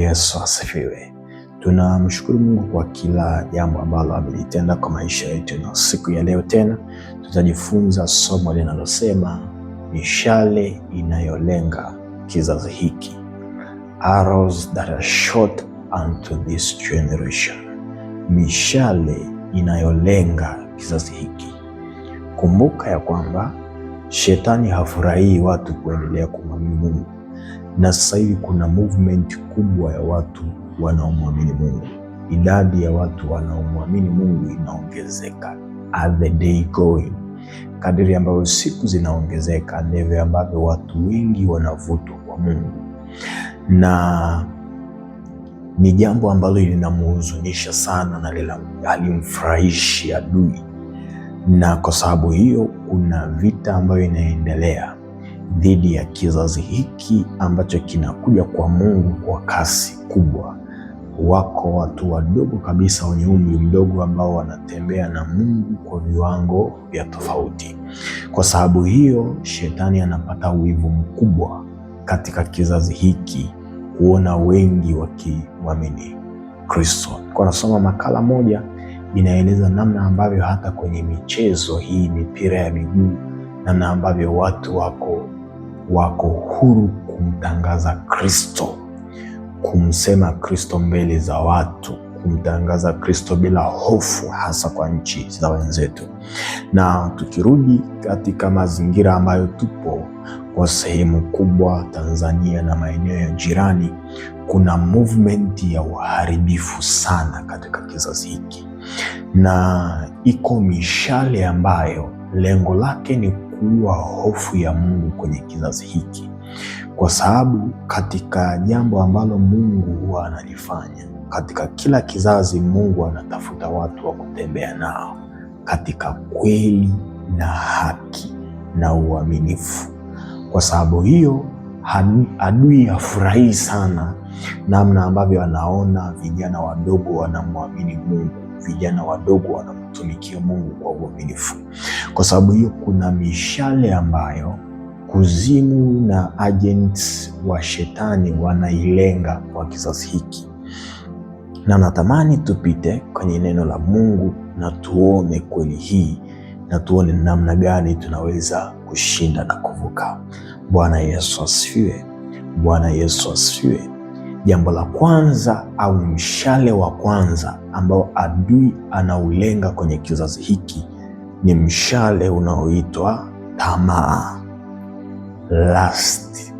Yesu asifiwe. Tunamshukuru Mungu kwa kila jambo ambalo amelitenda kwa maisha yetu, na siku ya leo tena tutajifunza somo linalosema mishale inayolenga kizazi hiki. Arrows that are shot unto this generation. Mishale inayolenga kizazi hiki. Kumbuka ya kwamba shetani hafurahii watu kuendelea kumwamini Mungu. Na sasa hivi kuna movement kubwa ya watu wanaomwamini Mungu. Idadi ya watu wanaomwamini Mungu inaongezeka as the day going. Kadiri ambavyo siku zinaongezeka, ndivyo ambavyo watu wengi wanavutwa kwa Mungu, na ni jambo ambalo linamhuzunisha sana na halimfurahishi adui. Na kwa sababu hiyo kuna vita ambayo inaendelea dhidi ya kizazi hiki ambacho kinakuja kwa Mungu kwa kasi kubwa. Wako watu wadogo kabisa wenye umri mdogo ambao wanatembea na Mungu kwa viwango vya tofauti. Kwa sababu hiyo shetani anapata wivu mkubwa katika kizazi hiki kuona wengi wakimwamini Kristo. Kwa nasoma makala moja inaeleza namna ambavyo hata kwenye michezo hii, mipira ya miguu, namna ambavyo watu wako huru kumtangaza Kristo, kumsema Kristo mbele za watu, kumtangaza Kristo bila hofu, hasa kwa nchi za wenzetu. Na tukirudi katika mazingira ambayo tupo kwa sehemu kubwa, Tanzania na maeneo ya jirani, kuna movement ya uharibifu sana katika kizazi hiki, na iko mishale ambayo lengo lake ni kuua hofu ya Mungu kwenye kizazi hiki. Kwa sababu katika jambo ambalo Mungu huwa analifanya katika kila kizazi, Mungu anatafuta watu wa kutembea nao katika kweli na haki na uaminifu. Kwa sababu hiyo adui hafurahi sana namna ambavyo anaona vijana wadogo wanamwamini Mungu, vijana wadogo wanamtumikia Mungu kwa uaminifu. Kwa sababu hiyo kuna mishale ambayo kuzimu na agents wa shetani wanailenga kwa kizazi hiki. Na natamani tupite kwenye neno la Mungu na tuone kweli hii, na tuone namna gani tunaweza kushinda na kuvuka. Bwana Yesu asifiwe. Bwana Yesu asifiwe. Jambo la kwanza au mshale wa kwanza ambao adui anaulenga kwenye kizazi hiki ni mshale unaoitwa tamaa, lust.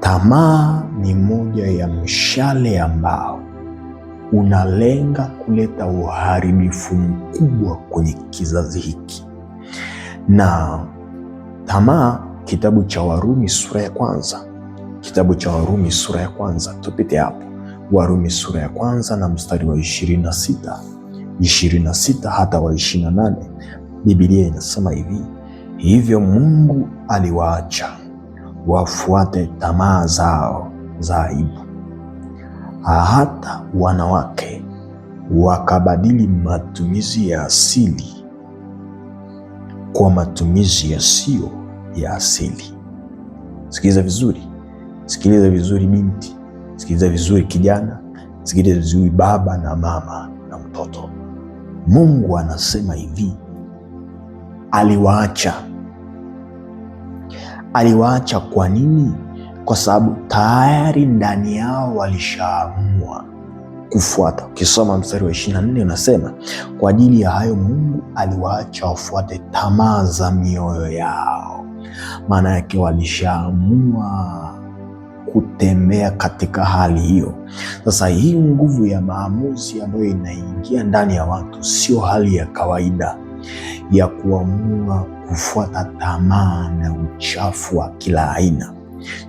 Tamaa ni moja ya mshale ambao unalenga kuleta uharibifu mkubwa kwenye kizazi hiki. Na tamaa, kitabu cha Warumi sura ya kwanza, kitabu cha Warumi sura ya kwanza, tupite hapo. Warumi sura ya kwanza na mstari wa 26 hata wa 28, Biblia inasema hivi: hivyo Mungu aliwaacha wafuate tamaa zao za aibu, hata wanawake wakabadili matumizi ya asili kwa matumizi yasiyo ya asili. Sikiliza vizuri, sikiliza vizuri binti, sikiliza vizuri kijana, sikiliza vizuri baba na mama na mtoto. Mungu anasema hivi, aliwaacha. Aliwaacha kwa nini? Kwa sababu tayari ndani yao walishaamua kufuata. Ukisoma mstari wa 24 unasema, kwa ajili ya hayo Mungu aliwaacha wafuate tamaa za mioyo yao. Maana yake walishaamua kutembea katika hali hiyo. Sasa hii nguvu ya maamuzi ambayo inaingia ndani ya watu sio hali ya kawaida ya kuamua kufuata tamaa na uchafu wa kila aina.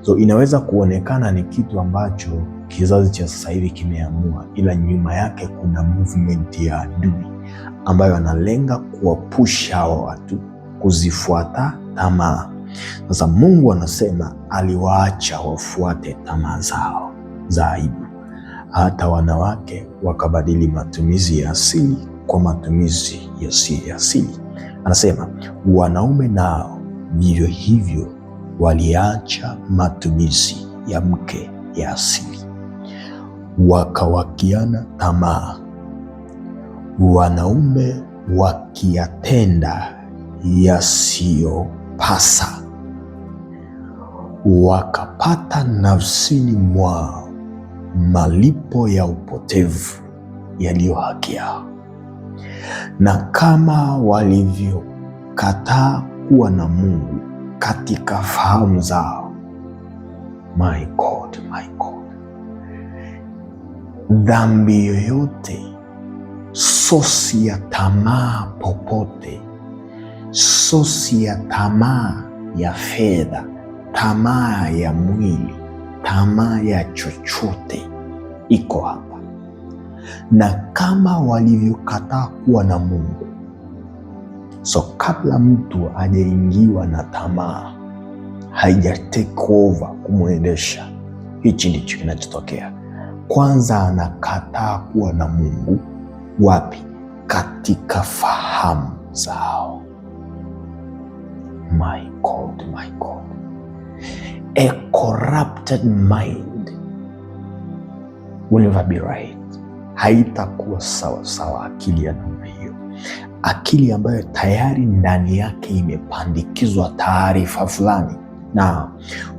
So inaweza kuonekana ni kitu ambacho kizazi cha sasa hivi kimeamua, ila nyuma yake kuna movement ya adui ambayo analenga kuwapusha hao watu kuzifuata tamaa. Sasa Mungu anasema aliwaacha wafuate tamaa zao za aibu, hata wanawake wakabadili matumizi ya asili kwa matumizi yasiyo ya asili. Anasema wanaume nao vivyo hivyo waliacha matumizi ya mke ya asili. wakawakiana tamaa, wanaume wakiyatenda yasiyopasa, wakapata nafsini mwao malipo ya upotevu yaliyo haki yao. Na kama walivyokataa kuwa na Mungu katika fahamu zao, my God, my God, dhambi yoyote, sosi ya tamaa popote, sosi ya tamaa ya fedha, tamaa ya mwili, tamaa ya chochote iko hapa. Na kama walivyokataa kuwa na Mungu, so kabla mtu hajaingiwa na tamaa, haija take over kumwendesha, hichi ndicho kinachotokea. Kwanza anakataa kuwa na Mungu. Wapi? Katika fahamu zao. My God, my God. A corrupted mind will never be right. Haitakuwa sawa sawa akili ya namna hiyo, akili ambayo tayari ndani yake imepandikizwa taarifa fulani. Now,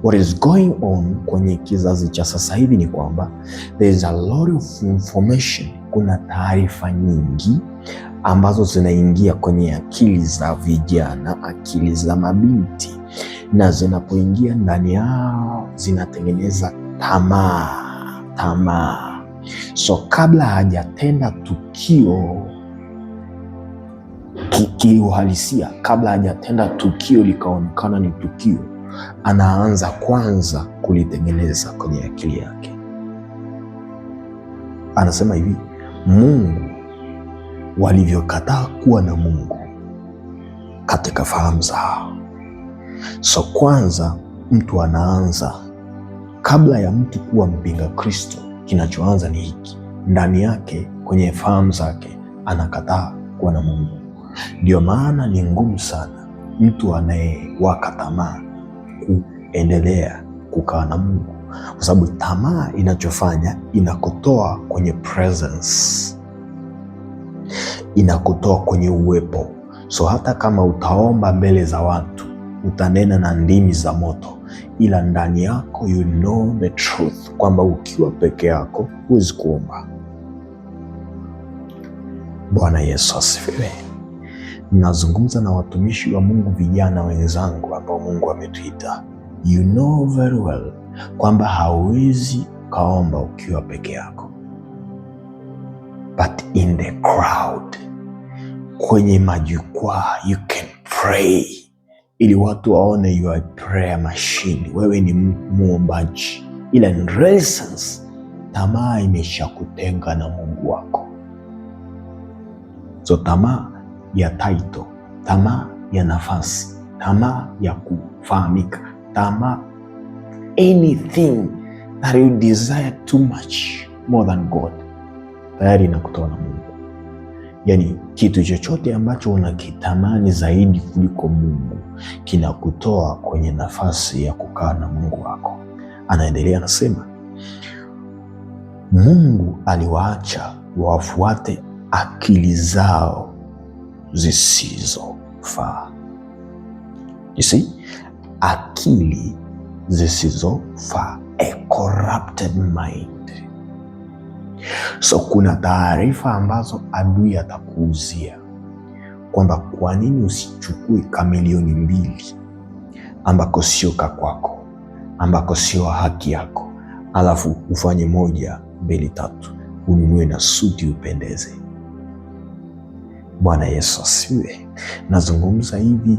what is going on kwenye kizazi cha sasa hivi ni kwamba there is a lot of information. Kuna taarifa nyingi ambazo zinaingia kwenye akili za vijana, akili za mabinti, na zinapoingia ndani yao zinatengeneza tamaa. So kabla hajatenda tukio kiuhalisia, kabla hajatenda tukio likaonekana ni tukio, anaanza kwanza kulitengeneza kwenye akili yake. Anasema hivi, Mungu, walivyokataa kuwa na Mungu katika fahamu zao. So kwanza mtu anaanza, kabla ya mtu kuwa mpinga Kristo, kinachoanza ni hiki ndani yake, kwenye fahamu zake, anakataa kuwa na Mungu. Ndio maana ni ngumu sana mtu anayewaka tamaa kuendelea kukaa na Mungu, kwa sababu tamaa inachofanya, inakutoa kwenye presence, inakutoa kwenye uwepo. So hata kama utaomba mbele za watu, utanena na ndimi za moto, ila ndani yako you know the truth, kwamba ukiwa peke yako huwezi kuomba. Bwana Yesu asifiwe. Nazungumza na watumishi wa Mungu, vijana wenzangu ambao Mungu ametuita. You know very well kwamba hauwezi kaomba ukiwa peke yako, but in the crowd, kwenye majukwaa, you can pray ili watu waone you are a prayer machine, wewe ni muombaji. Ila in real sense, tamaa imeshakutenga na Mungu wako. So tamaa ya title, tamaa ya nafasi, tamaa ya kufahamika, tamaa, anything that you desire too much more than God, tayari inakutoa na Mungu. Yani kitu chochote ambacho unakitamani zaidi kuliko Mungu kinakutoa kwenye nafasi ya kukaa na Mungu wako. Anaendelea anasema, Mungu aliwaacha wafuate akili zao zisizofaa. You see? Akili zisizofaa, a corrupted mind. So kuna taarifa ambazo adui atakuuzia kwamba kwa nini usichukue kamilioni 2 ambako sio kwako, ambako sio haki yako, alafu ufanye 1, 2, 3, ununue na suti upendeze. Bwana Yesu asifiwe. Nazungumza hivi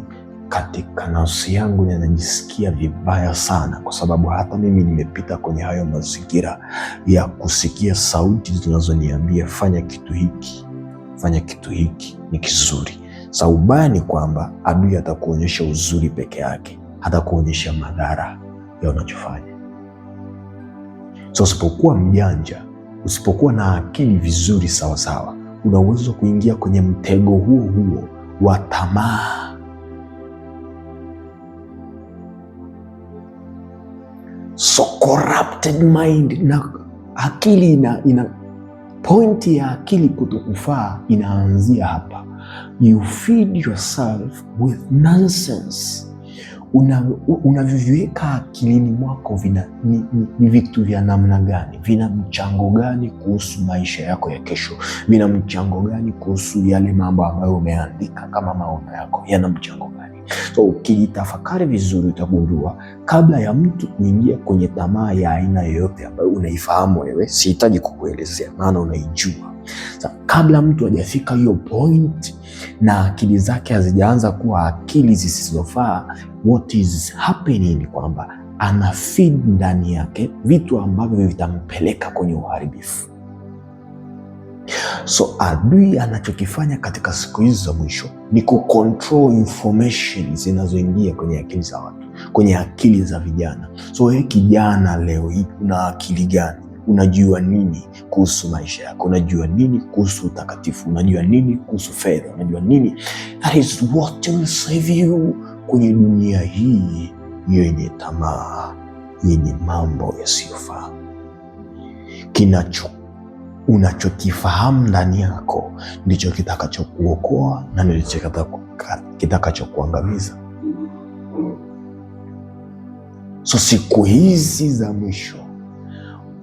katika nafsi yangu na najisikia vibaya sana, kwa sababu hata mimi nimepita kwenye hayo mazingira ya kusikia sauti zinazoniambia fanya kitu hiki, fanya kitu hiki ni kizuri. Sa ubaya ni kwamba adui atakuonyesha uzuri peke yake, hatakuonyesha madhara ya unachofanya. So usipokuwa mjanja, usipokuwa na akili vizuri sawa sawa, una uwezo kuingia kwenye mtego huo wa tamaa. So corrupted mind, na akili ina pointi ya akili kutokufaa inaanzia hapa. You feed yourself with nonsense. Unaviweka akilini mwako ni vitu vya namna gani? Vina mchango gani kuhusu maisha yako ya kesho? Vina mchango gani kuhusu yale mambo ambayo umeandika kama maono yako? Yana mchango gani? So ukijitafakari vizuri utagundua, kabla ya mtu kuingia kwenye tamaa ya aina yoyote ambayo unaifahamu wewe, sihitaji kukuelezea maana unaijua. So, kabla mtu hajafika hiyo point na akili zake hazijaanza kuwa akili zisizofaa, what is happening ni kwamba ana feed ndani yake vitu ambavyo vitampeleka kwenye uharibifu. So adui anachokifanya katika siku hizi za mwisho ni kucontrol information zinazoingia kwenye akili za watu, kwenye akili za vijana. So wewe kijana, leo hii una akili gani? Unajua nini kuhusu maisha yako? Unajua nini kuhusu utakatifu? Unajua nini kuhusu fedha? Unajua nini? That is what will save you kwenye dunia hii yenye tamaa, yenye mambo yasiyofaa. Unachokifahamu ndani yako ndicho kitakachokuokoa na ndicho kitakachokuangamiza. So siku hizi za mwisho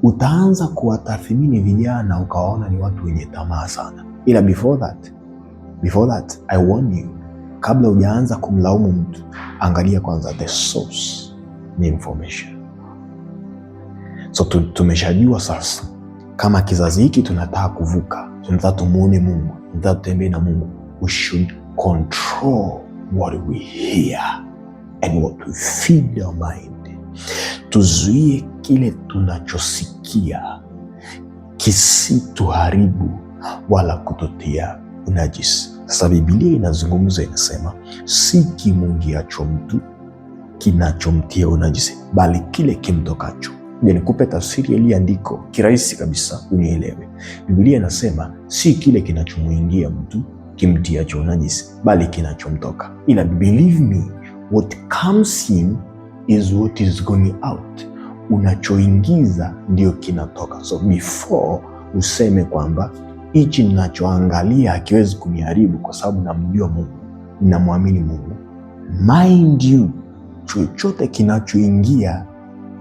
utaanza kuwatathmini vijana ukawaona ni watu wenye tamaa sana. Ila before that I warn you, kabla hujaanza kumlaumu mtu, angalia kwanza the source ni information. So tumeshajua sasa, kama kizazi hiki tunataka kuvuka, tunataka tumuone Mungu, tunataka tutembee na Mungu, we should control what we hear and what we feed our mind. Tuzuie kile tunachosikia kisituharibu wala kutotia unajisi. Sasa Biblia inazungumza, inasema si kimungiacho mtu kinachomtia unajisi, bali kile kimtokacho. Nikupe tafsiri iliyoandiko kirahisi kabisa unielewe. Biblia inasema si kile kinachomuingia mtu kimtiacho unajisi, bali kinachomtoka. Ila believe me, what comes in is what is going out. Unachoingiza ndio kinatoka. So before useme kwamba hichi ninachoangalia hakiwezi kuniharibu kwa sababu namjua Mungu, ninamwamini Mungu, mind you, chochote kinachoingia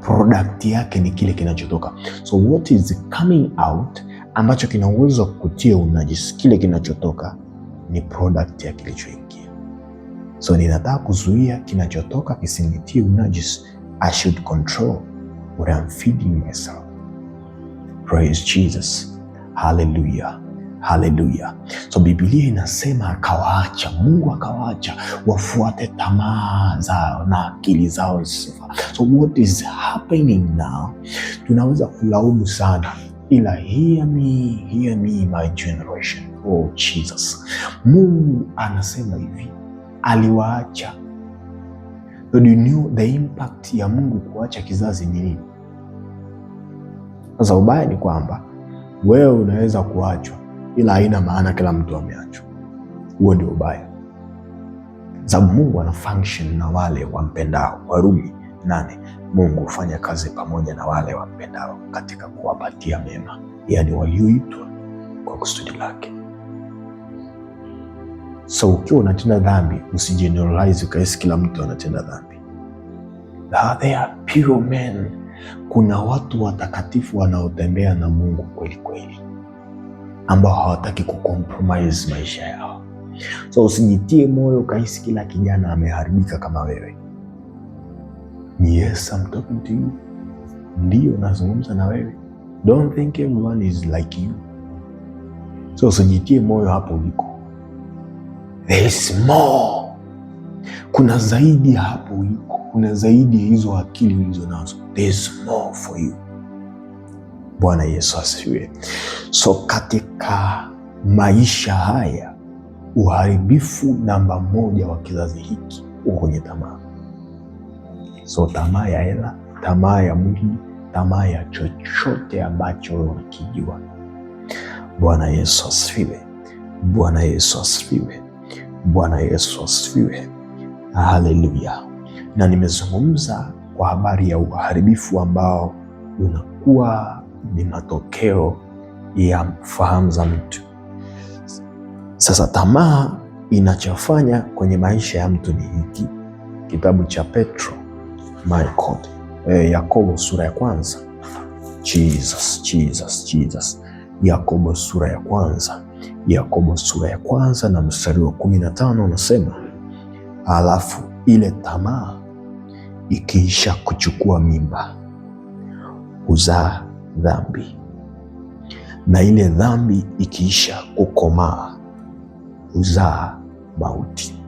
product yake ni kile kinachotoka. So what is coming out ambacho kina uwezo kukutia unajisi, kile kinachotoka ni product ya kilichoingia. So ninataka kuzuia kinachotoka kisinitie unajisi. I should control what I'm feeding myself. Praise Jesus. Hallelujah. Hallelujah. So Biblia inasema akawaacha, Mungu akawaacha wafuate tamaa zao na akili zao zisizo. So what is happening now? Tunaweza kulaumu sana, ila hear me my generation. Oh Jesus. Mungu anasema hivi, aliwaacha. So do you know the impact ya Mungu kuacha kizazi ni nini? Sasa ubaya ni kwamba wewe unaweza kuachwa, ila haina maana kila mtu ameachwa. Huo ndio ubaya. Sababu Mungu ana function na wale wampendao. Warumi 8, Mungu hufanya kazi pamoja na wale wampendao katika kuwapatia mema, yaani walioitwa kwa kusudi lake. So ukiwa unatenda dhambi, usigeneralize ukaisi kila mtu anatenda dhambi. They are pure men. Kuna watu watakatifu wanaotembea na Mungu kweli kweli, ambao hawataki kucompromise maisha yao. So usijitie moyo ukaisi kila kijana ameharibika kama wewe. Yes, I'm talking to you. Ndio nazungumza na wewe. Don't think everyone is like you. So usijitie moyo hapo uliko. There is more. Kuna zaidi hapo uliko. Kuna zaidi ya hizo akili ulizo nazo. There is more for you. Bwana Yesu asifiwe. So katika maisha haya, uharibifu namba 1 wa kizazi hiki uko kwenye tamaa. So tamaa ya hela, tamaa ya mwili, tamaa ya chochote ambacho unakijua. Bwana Yesu asifiwe. Bwana Yesu asifiwe. Bwana Yesu asifiwe. Haleluya. Na nimezungumza kwa habari ya uharibifu ambao unakuwa ni matokeo ya fahamu za mtu. Sasa tamaa inachofanya kwenye maisha ya mtu ni hiki. Kitabu cha Petro, Yakobo sura ya kwanza. Jesus. Yakobo sura ya kwanza na mstari wa 15 unasema, alafu ile tamaa ikiisha kuchukua mimba huzaa dhambi, na ile dhambi ikiisha kukomaa huzaa mauti.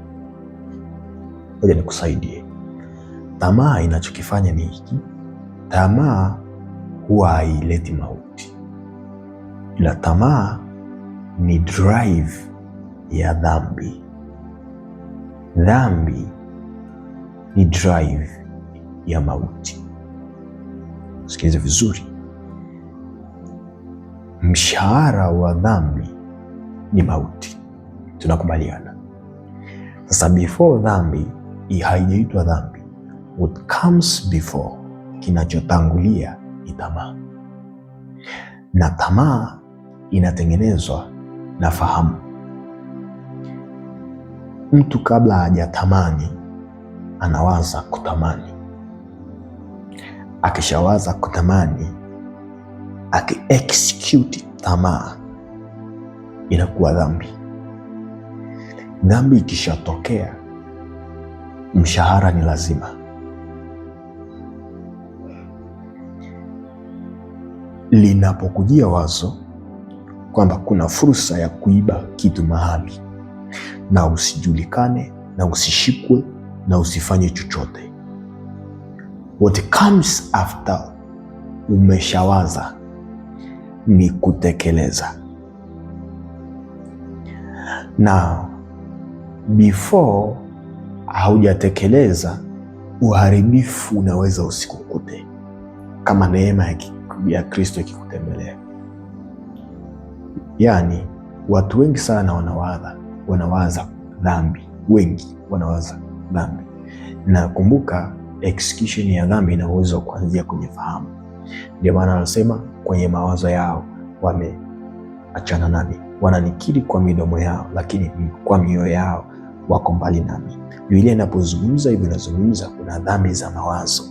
Ngoja nikusaidie. Tamaa inachokifanya ni hiki. Tamaa huwa haileti mauti, ila tamaa ni drive ya dhambi. Dhambi ni drive ya mauti. Sikiliza vizuri. Mshahara wa dhambi ni mauti. Tunakubaliana? Sasa before dhambi haijaitwa dhambi. What comes before, kinachotangulia ni tamaa. Na tamaa inatengenezwa na fahamu. Mtu kabla hajatamani anawaza kutamani. Akishawaza kutamani, aki-execute tamaa, inakuwa dhambi. Dhambi ikishatokea, mshahara ni lazima. Linapokujia wazo kwamba kuna fursa ya kuiba kitu mahali, na usijulikane na usishikwe na usifanye chochote, what comes after umeshawaza ni kutekeleza. Na before haujatekeleza, uharibifu unaweza usikukute, kama neema ya Kristo ikikutembelea. Yaani watu wengi sana wanawaza dhambi. Wengi wanawaza dhambi. Na kumbuka, execution ya dhambi ina uwezo kuanzia kwenye fahamu. Ndio maana anasema kwenye mawazo yao wameachana nami. Wananikiri kwa midomo yao, lakini kwa mioyo yao wako mbali nami. Biblia inapozungumza hivyo, inazungumza kuna dhambi za mawazo,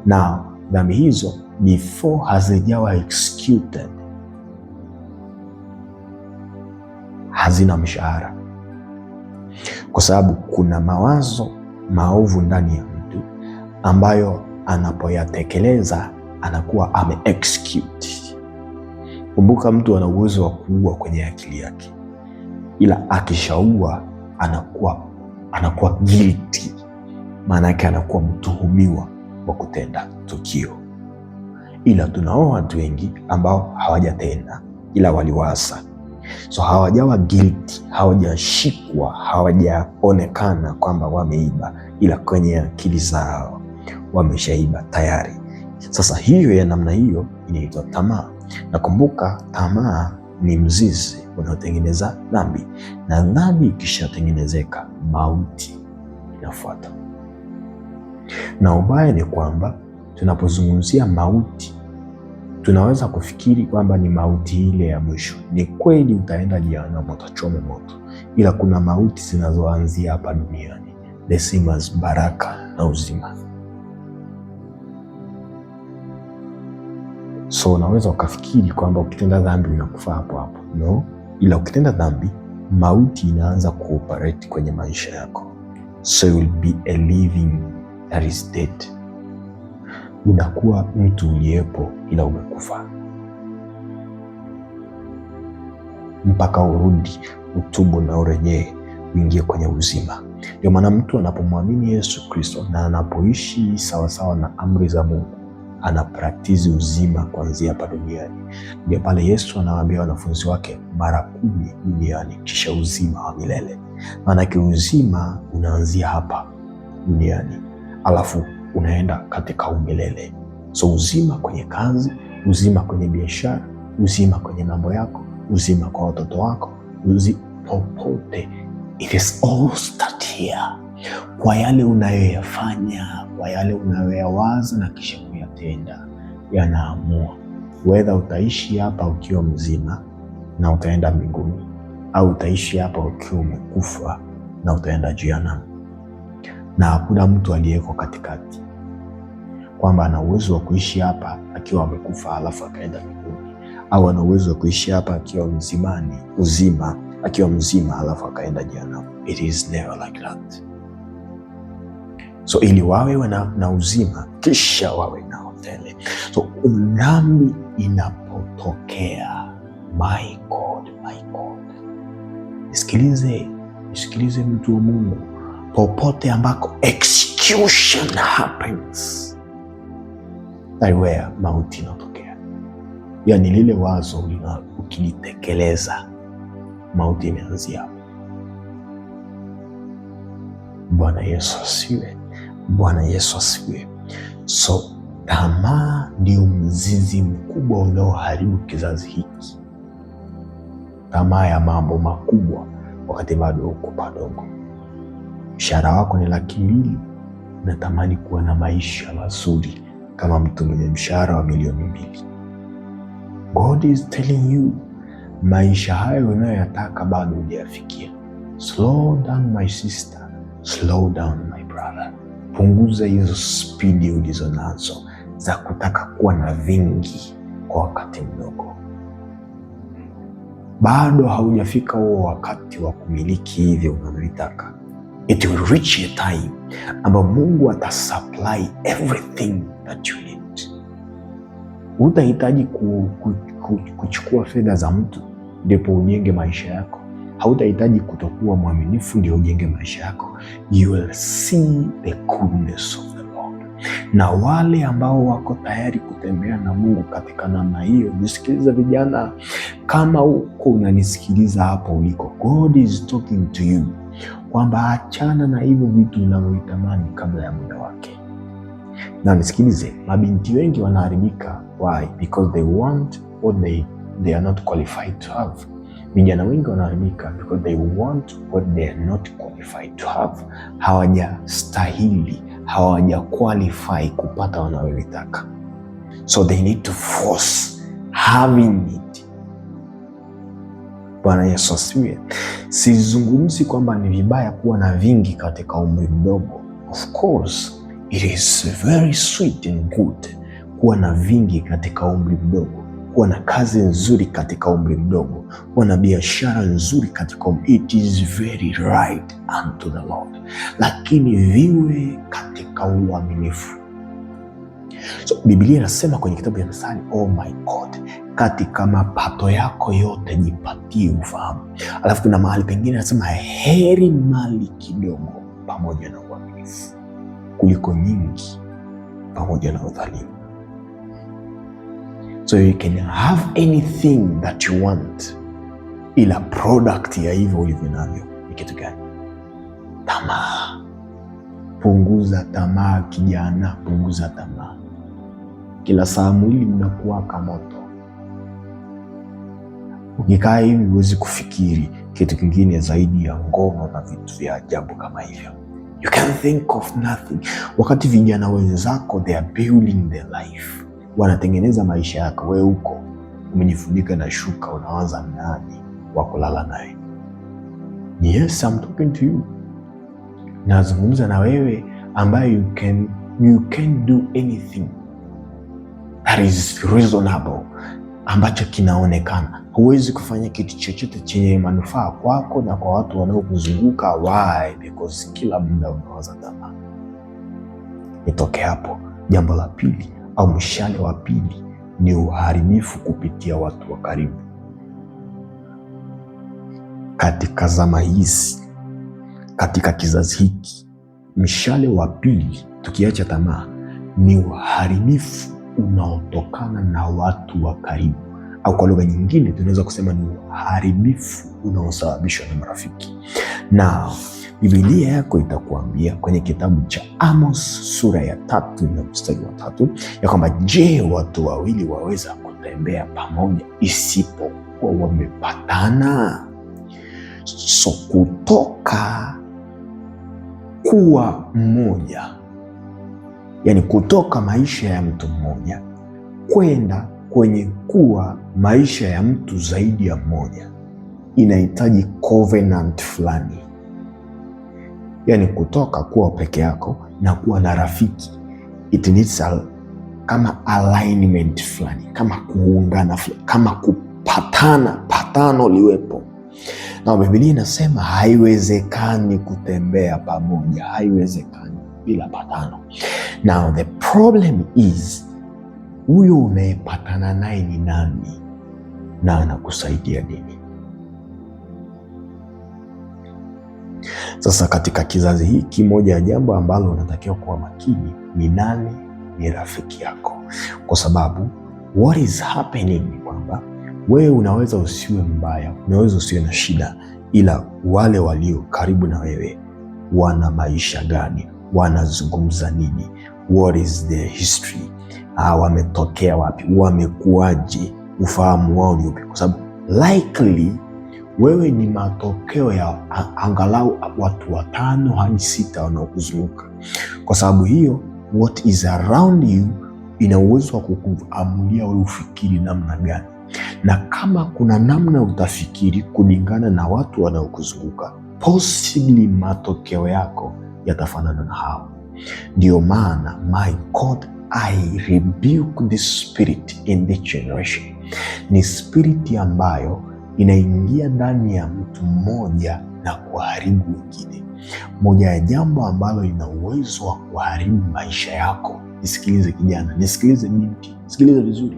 na dhambi hizo before hazijawa executed hazina mshahara, kwa sababu kuna mawazo maovu ndani ya mtu ambayo anapoyatekeleza anakuwa ame-execute. Kumbuka, mtu ana uwezo wa kuua kwenye akili yake, ila akishaua anakuwa guilty. Maana yake anakuwa mtuhumiwa wa kutenda tukio. Ila tunao watu wengi ambao hawajatenda ila waliwaza. So hawajawa guilty, hawajashikwa, hawajaonekana kwamba wameiba, ila kwenye akili zao wameshaiba tayari. Sasa hiyo ya namna hiyo inaitwa tamaa. Na kumbuka, tamaa ni mzizi unaotengeneza dhambi, na dhambi ikishatengenezeka, mauti inafuata. Na ubaya ni kwamba tunapozungumzia mauti tunaweza kufikiri kwamba ni mauti ile ya mwisho. Ni kweli utaenda jehanamu, utachome moto, ila kuna mauti zinazoanzia hapa duniani, Decimas, baraka na uzima. So unaweza ukafikiri kwamba ukitenda dhambi unakufa hapo hapo. No, ila ukitenda dhambi, mauti inaanza kuoperate kwenye maisha yako. So you will be a living that is dead. Unakuwa mtu uliyepo ila umekufa, mpaka urudi, utubu na urejee, uingie kwenye uzima. Ndio maana mtu anapomwamini Yesu Kristo na anapoishi sawasawa na amri za Mungu, anapractice uzima kuanzia hapa duniani. Ndio pale Yesu anawaambia wanafunzi wake mara 10 duniani, kisha uzima wa milele. Maanake uzima unaanzia hapa duniani, alafu unaenda katika umilele. So uzima kwenye kazi, uzima kwenye biashara, uzima kwenye mambo yako, uzima kwa watoto wako, popote. It is all start here. Kwa yale unayoyafanya, kwa yale unayoyawaza na kisha kuyatenda, yanaamua whether utaishi hapa ukiwa mzima na utaenda mbinguni, au utaishi hapa ukiwa umekufa na utaenda jehanamu. Na hakuna mtu aliyeko katikati, kwamba ana uwezo wa kuishi hapa akiwa amekufa alafu akaenda mbinguni, au ana uwezo wa kuishi hapa akiwa akiwa mzima alafu akaenda jehanamu. It is never like that. So ili wawe na uzima kisha wawe nao tele. So dhambi inapotokea, my God, nisikilize mtu wa Mungu, popote ambako execution happens, that where mauti inatokea. Yani lile wazo ukilitekeleza, mauti imeanzia hapo. Bwana Yesu asifiwe. So tamaa ndio mzizi mkubwa unaoharibu kizazi hiki. Tamaa ya mambo makubwa wakati bado uko padogo. Mshahara wako ni 200,000, unatamani kuwa na maisha mazuri kama mtu mwenye mshahara wa 2,000,000. God is telling you, maisha hayo unayoyataka bado hujayafikia. Slow down my sister, slow down my brother. Punguza hizo spidi ulizo nazo za kutaka kuwa na vingi kwa wakati mdogo. Bado haujafika huo wakati wa kumiliki hivyo unavyotaka. It will reach a time ambapo Mungu atasupply everything that you need. Hutahitaji kuchukua fedha za mtu ndipo ujenge maisha yako. Hautahitaji kutokuwa mwaminifu ndio ujenge maisha yako. You will see the goodness of the Lord. Na wale ambao wako tayari kutembea na Mungu katika namna hiyo, nisikiliza vijana, kama uko unanisikiliza hapo uliko, God is talking to you kwamba achana na hivyo vitu unavyovitamani kabla ya muda wake. Na nisikilize, mabinti wengi wanaharibika. Why? Because they want what they are not qualified to have. Vijana wengi wanaharibika because they want what they are not qualified to have. Hawajastahili, hawaja qualify kupata wanayotaka. So they need to force having it. Bwana Yesu asifiwe. Sizungumzi kwamba ni vibaya kuwa na vingi katika umri mdogo. Of course, it is very sweet and good kuwa na vingi katika umri mdogo, kuwa na kazi nzuri katika umri mdogo, kuwa na biashara nzuri katika umri. It is very right unto the Lord, lakini viwe katika uaminifu. So Biblia inasema kwenye kitabu cha Mithali, oh my God, katika mapato yako yote jipatie ufahamu. Alafu kuna mahali pengine anasema heri mali kidogo pamoja na uaminifu kuliko nyingi pamoja na udhalimu. So you can have anything that you want, ila product ya hivyo ulivyo navyo ni kitu gani? Tamaa. Punguza tamaa kijana, punguza tamaa. Kila saa mwili unakuwaka moto. Ukikaa hivi huwezi kufikiri kitu kingine zaidi ya ngono na vitu vya ajabu kama hivyo. You can think of nothing. Wakati vijana wenzako they are building their life, wanatengeneza maisha yako, wewe uko umejifunika na shuka, unawaza nani wa kulala naye. Yes, I'm talking to you. Nazungumza na wewe ambaye you can do anything that is reasonable, ambacho kinaonekana. Huwezi kufanya kitu chochote chenye manufaa kwako na kwa watu wanaokuzunguka. Why? Because kila muda unawaza tamaa. Nitoke hapo. Jambo la pili au mshale wa pili ni uharibifu kupitia watu wa karibu. Katika zama hizi, katika kizazi hiki, mshale wa pili, tukiacha tamaa, ni uharibifu unaotokana na watu wa karibu, au kwa lugha nyingine tunaweza kusema ni uharibifu unaosababishwa na marafiki. Na Biblia yako itakuambia kwenye kitabu cha Amos sura ya 3 na mstari wa 3 ya kwamba, je, watu wawili waweza kutembea pamoja isipokuwa wamepatana? So kutoka kuwa mmoja, yani kutoka maisha ya mtu mmoja kwenda kwenye kuwa maisha ya mtu zaidi ya mmoja inahitaji covenant fulani, yaani kutoka kuwa peke yako na kuwa na rafiki, it needs kama alignment fulani, kama kuungana fulani, kama patano liwepo. Na Biblia inasema haiwezekani kutembea pamoja, haiwezekani bila patano. Now the problem is, huyo unayepatana naye ni nani na anakusaidia nini? Sasa katika kizazi hiki, moja ya jambo ambalo unatakiwa kuwa makini ni nani ni rafiki yako, kwa sababu what is happening ni kwamba wewe unaweza usiwe mbaya, unaweza usiwe na shida, ila wale walio karibu na wewe wana maisha gani? Wanazungumza nini? What is their history? Wametokea wapi? Wamekuaje? Ufahamu wao ni upi? Kwa sababu likely wewe ni matokeo ya angalau watu 5 hadi 6 wanaokuzunguka. Kwa sababu hiyo, what is around you ina uwezo wa kukuamulia wewe ufikiri namna gani, na kama kuna namna utafikiri kulingana na watu wanaokuzunguka, possibly matokeo yako yatafanana na hao. Ndio maana, my God, I rebuke this spirit in this generation. Ni spiriti ambayo inaingia ndani ya mtu mmoja na kuharibu wengine. Moja ya jambo ambalo ina uwezo wa kuharibu maisha yako, nisikilize kijana, nisikilize binti, nisikilize vizuri.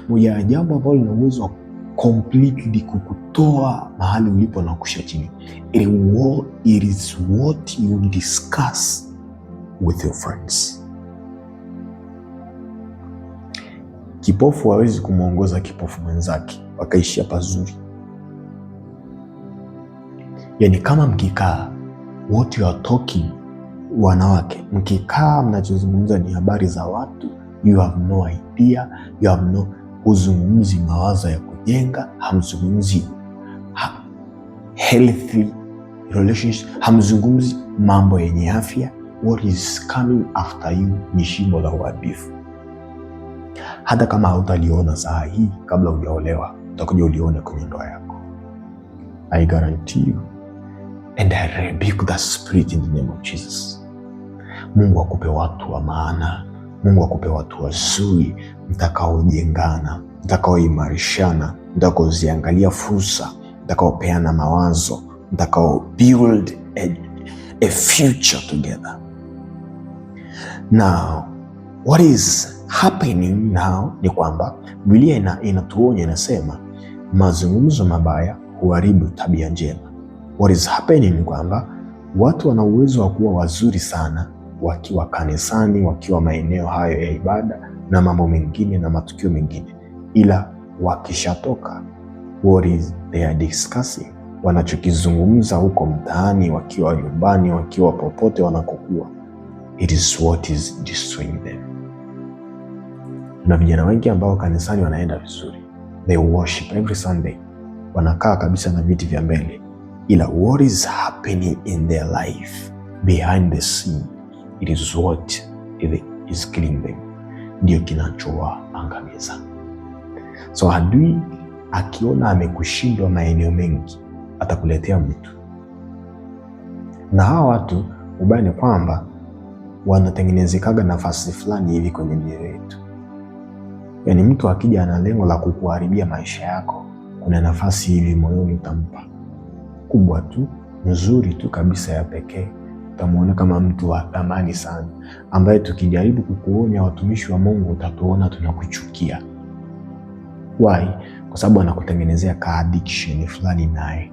Moja ya jambo ambalo ina uwezo wa completely kukutoa mahali ulipo na kusha chini, it is what you discuss with your friends. Kipofu hawezi kumwongoza kipofu mwenzake wakaishia pazuri. Yani kama mkikaa what you are talking, wanawake mkikaa mnachozungumza ni habari za watu, you have no idea, you have no, huzungumzi mawazo ya kujenga, hamzungumzi healthy relationship, hamzungumzi mambo yenye afya. What is coming after you ni shimo la uharibifu. Hata kama hautaliona saa hii, kabla hujaolewa utakuja ulione kwenye ndoa yako. I guarantee you, and I rebuke that spirit in the name of Jesus. Mungu akupe watu wa maana, Mungu akupe watu wazuri, mtakaojengana, mtakaoimarishana, mtakaoziangalia fursa, mtakaopeana mawazo, mtakao build a future together. Now, what is happening now ni kwamba Biblia inatuonya, inasema mazungumzo mabaya huharibu tabia njema. What is happening ni kwamba watu wana uwezo wa kuwa wazuri sana wakiwa kanisani, wakiwa maeneo hayo ya ibada na mambo mengine na matukio mengine, ila wakishatoka, what is they are discussing, wanachokizungumza huko mtaani, wakiwa nyumbani, wakiwa popote wanakokuwa, it is what is destroying them. Na vijana wengi ambao kanisani wanaenda vizuri, they worship every Sunday, wanakaa kabisa na viti vya mbele, ila what is happening in their life behind the scene, it is what is killing them, ndio kinachowaangamiza. So adui akiona amekushindwa maeneo mengi, atakuletea mtu. Na hawa watu, ubaya ni kwamba wanatengenezekaga nafasi fulani hivi kwenye mioyo yetu. Yani mtu akija ana lengo la kukuharibia maisha yako, kuna nafasi hivi moyoni utampa, kubwa tu, nzuri tu kabisa, ya pekee. Utamuona kama mtu wa thamani sana, ambaye tukijaribu kukuonya watumishi wa Mungu utatuona tunakuchukia. Why? Kwa sababu anakutengenezea ka addiction fulani naye.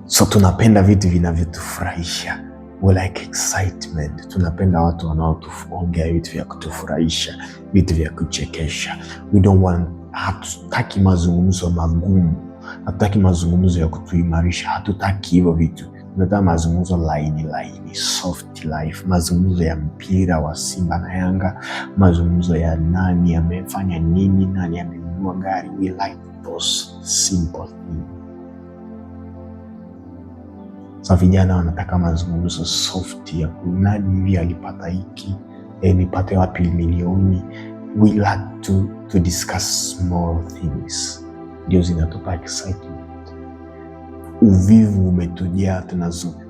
So tunapenda vitu vinavyotufurahisha. We like excitement. Tunapenda watu wanaotuongea vitu vya kutufurahisha, vitu vya kuchekesha. We don't want, hatutaki mazungumzo magumu, hatutaki mazungumzo ya kutuimarisha, hatutaki hivyo vitu. Tunataka mazungumzo laini, soft life, mazungumzo ya mpira wa Simba na Yanga, mazungumzo ya nani amefanya nini, nani amenunua gari. We like those simple things. So vijana wanataka mazungumzo soft ya nani hivi alipata hiki, nipate wapi milioni. We like to discuss small things, ndio zinatupa excitement. Uvivu umetujaa,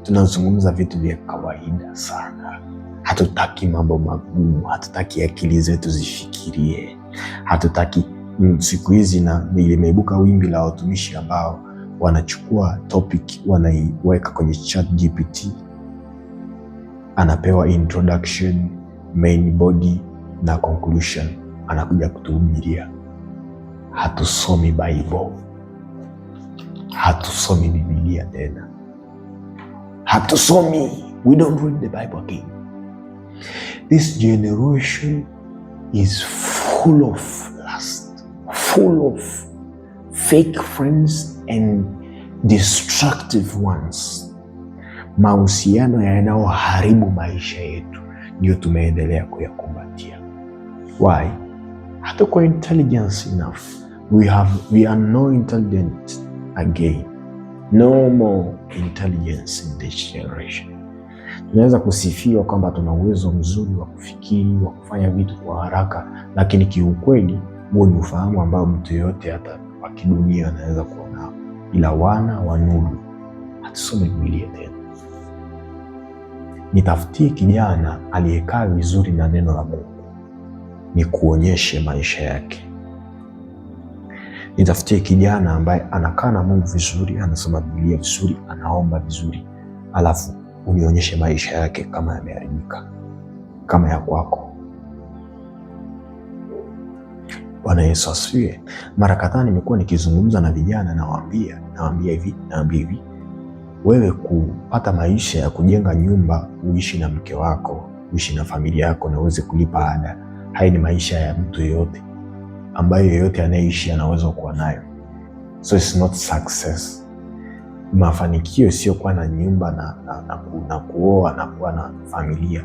tunazungumza vitu vya kawaida sana. Hatutaki mambo magumu, hatutaki akili zetu zifikirie, hatutaki siku hizi na limeibuka wimbi la watumishi ambao wanachukua topic wanaiweka kwenye ChatGPT, anapewa introduction, main body na conclusion, anakuja kutuhubiria. Hatusomi Bible, hatusomi Biblia tena, hatusomi. We don't read the Bible again. This generation is full of lust, full of fake friends and destructive ones. Mahusiano yanayoharibu maisha yetu ndio tumeendelea kuyakumbatia. Why? Hatuko intelligence enough. We are no intelligent again. No more intelligence in this generation. Tunaweza kusifiwa kwamba tuna uwezo mzuri wa kufikiri, wa kufanya vitu kwa haraka, lakini kiukweli huo ni ufahamu ambao mtu yoyote hata wa kidunia anaweza kuwa nao, ila wana wa nuru hatusome Biblia tena. Nitafutie kijana aliyekaa vizuri na neno la Mungu, ni kuonyeshe maisha yake. Nitafutie kijana ambaye anakaa na Mungu vizuri, anasoma Biblia vizuri, anaomba vizuri, alafu unionyeshe maisha yake kama yameharibika kama ya kwako. Bwana Yesu asifiwe. Mara kadhaa nimekuwa nikizungumza na vijana, nawaambia hivi, wewe kupata maisha ya kujenga nyumba, uishi na mke wako, uishi na familia yako na uweze kulipa ada, haya ni maisha ya mtu yeyote ambayo yeyote anayeishi anaweza kuwa nayo. So it's not success. Mafanikio sio kuwa na nyumba na kuoa na kuwa na familia.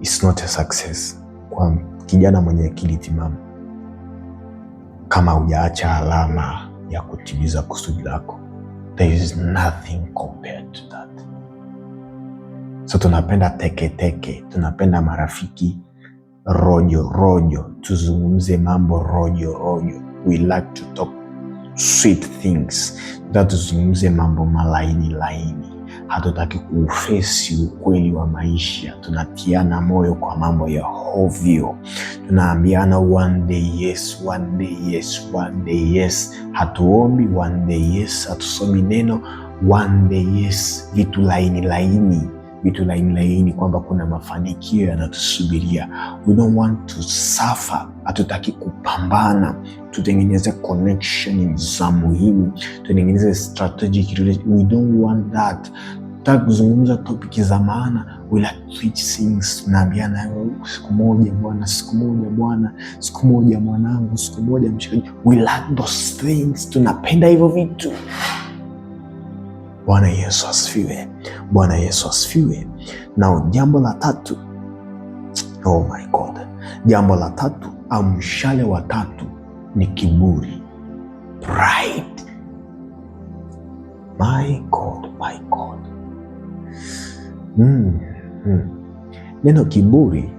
It's not a success kwa kijana mwenye akili timamu, kama hujaacha alama ya kutimiza kusudi lako. There is nothing compared to that. So tunapenda teke, tunapenda marafiki rojo, tuzungumze mambo rojo. We like to talk sweet things, tuzungumze mambo malaini. Hatutaki kuufesi ukweli wa maisha. Tunatiana moyo kwa mambo ya hovyo. Tunaambiana one day yes, one day yes, one day yes. Hatuombi one day yes, hatusomi neno one day yes. Vitu laini kwamba kuna mafanikio yanatusubiria. We don't want to suffer. Hatutaki kupambana. Tutengeneze connection za muhimu, tutengeneze strategic relation. We don't want that. Tutaki kuzungumza topic za maana. We like rich things. Naambiana siku moja bwana, siku moja bwana, siku moja mwanangu, siku moja mshikaji. We like those things. Tunapenda hivyo vitu. Bwana Yesu asifiwe. Bwana Yesu asifiwe. Na jambo la tatu, oh my God, jambo la tatu, mshale wa tatu ni kiburi, pride. My God. Neno kiburi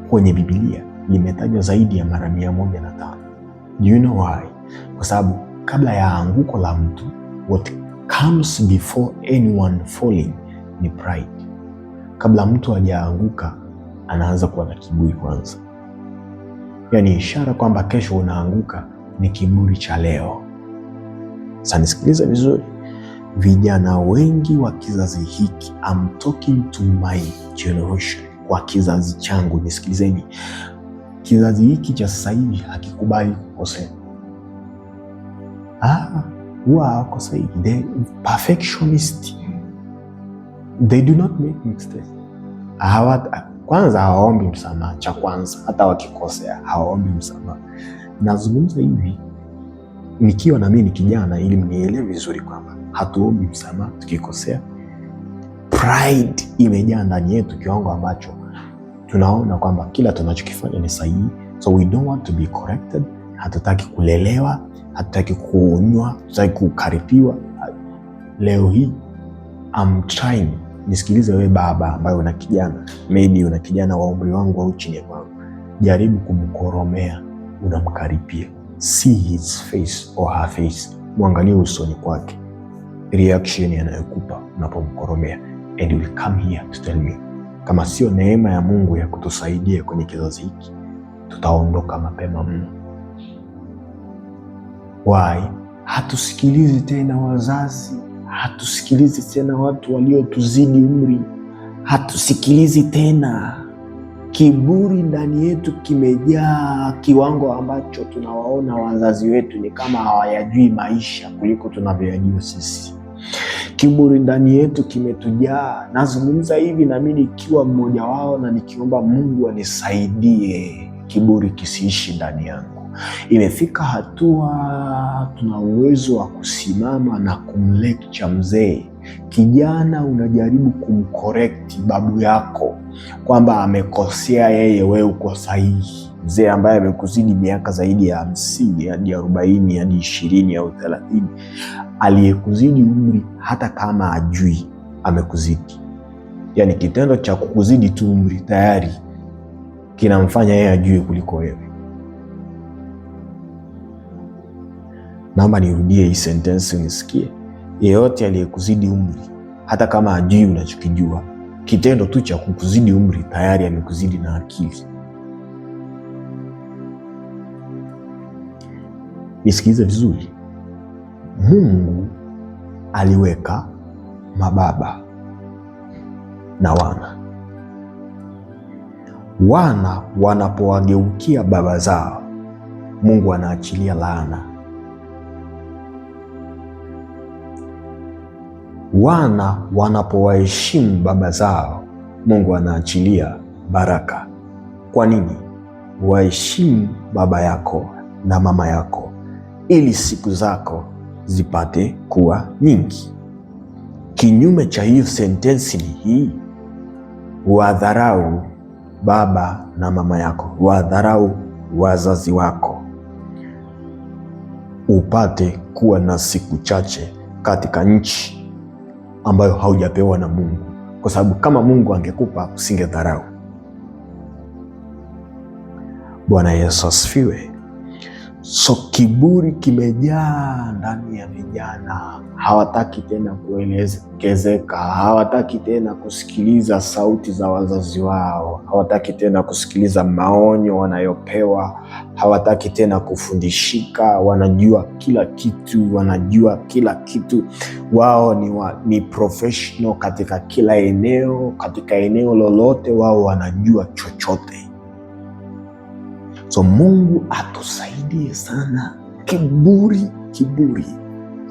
kwenye Biblia limetajwa zaidi ya mara 105. Do you know why? Kwa sababu kabla ya anguko la mtu, what comes before anyone falling ni pride. Kabla mtu hajaanguka, anaanza kuwa na kiburi kwanza. Yani ishara kwamba kesho unaanguka ni kiburi cha leo. Sasa nisikilize vizuri. Vijana wengi wa kizazi hiki, I'm talking to my generation, kwa kizazi changu, nisikilizeni. Kizazi hiki cha sasa hivi hakikubali kukosea. Wako sahihi. They perfectionist. They do not make mistakes. Kwanza hawaombi msamaha. Cha kwanza, hata wakikosea hawaombi msamaha. Nazungumza hivi nikiwa na mimi ni kijana, ili mnielewe vizuri kwamba hatuombi msamaha tukikosea. Pride imejaa ndani yetu kiwango ambacho tunaona kwamba kila tunachokifanya ni sahihi. So we don't want to be corrected. Hatutaki kulelewa, hatutaki kuonywa, hatutaki kukaripiwa. Leo hii I'm trying Nisikilize wewe baba ambaye una kijana, maybe una kijana wa umri wangu au chini yangu. Jaribu kumkoromea, unamkaribia. See his face or her face. Muangalie usoni kwake, reaction anayokupa unapomkoromea. And will come here to tell me, kama sio neema ya Mungu ya kutusaidia kwenye kizazi hiki, tutaondoka mapema mno. Why? Hatusikilizi tena wazazi, hatusikilizi tena watu waliotuzidi umri, hatusikilizi tena. Kiburi ndani yetu kimejaa kiwango ambacho tunawaona wazazi wetu ni kama hawayajui maisha kuliko tunavyoyajua sisi. Kiburi ndani yetu kimetujaa. Nazungumza hivi na mimi nikiwa mmoja wao, na nikiomba Mungu anisaidie kiburi kisiishi ndani yangu. Imefika hatua tuna uwezo wa kusimama na kumlecture mzee. Kijana, unajaribu kumcorrect babu yako kwamba amekosea yeye, wewe uko sahihi. Mzee ambaye amekuzidi miaka zaidi ya 50 hadi 40 hadi 20 au 30, aliyekuzidi umri, hata kama ajui amekuzidi. Yani kitendo cha kukuzidi tu umri tayari kinamfanya yeye ajue kuliko wewe. Naomba nirudie hii sentence unisikie. Yeyote aliyekuzidi umri, hata kama ajui unachokijua, kitendo tu cha kukuzidi umri tayari amekuzidi na akili. Nisikilize vizuri. Mungu aliweka mababa na wana. Wana wanapowageukia baba zao, Mungu anaachilia laana. Wana wanapowaheshimu baba zao, Mungu anaachilia baraka. Kwa nini? Waheshimu baba yako na mama yako ili siku zako zipate kuwa nyingi. Kinyume cha hiyo sentensi ni hii: wadharau baba na mama yako, wadharau wazazi wako, upate kuwa na siku chache katika nchi ambayo haujapewa na Mungu, kwa sababu kama Mungu angekupa usingedharau. Bwana Yesu asifiwe. So kiburi kimejaa ndani ya vijana. Hawataki tena kuelekezeka, hawataki tena kusikiliza sauti za wazazi wao, hawataki tena kusikiliza maonyo wanayopewa, hawataki tena kufundishika. Wanajua kila kitu, wanajua kila kitu. Wao ni professional katika kila eneo, katika eneo lolote wao wanajua chochote. So Mungu atusaidie sana. Kiburi.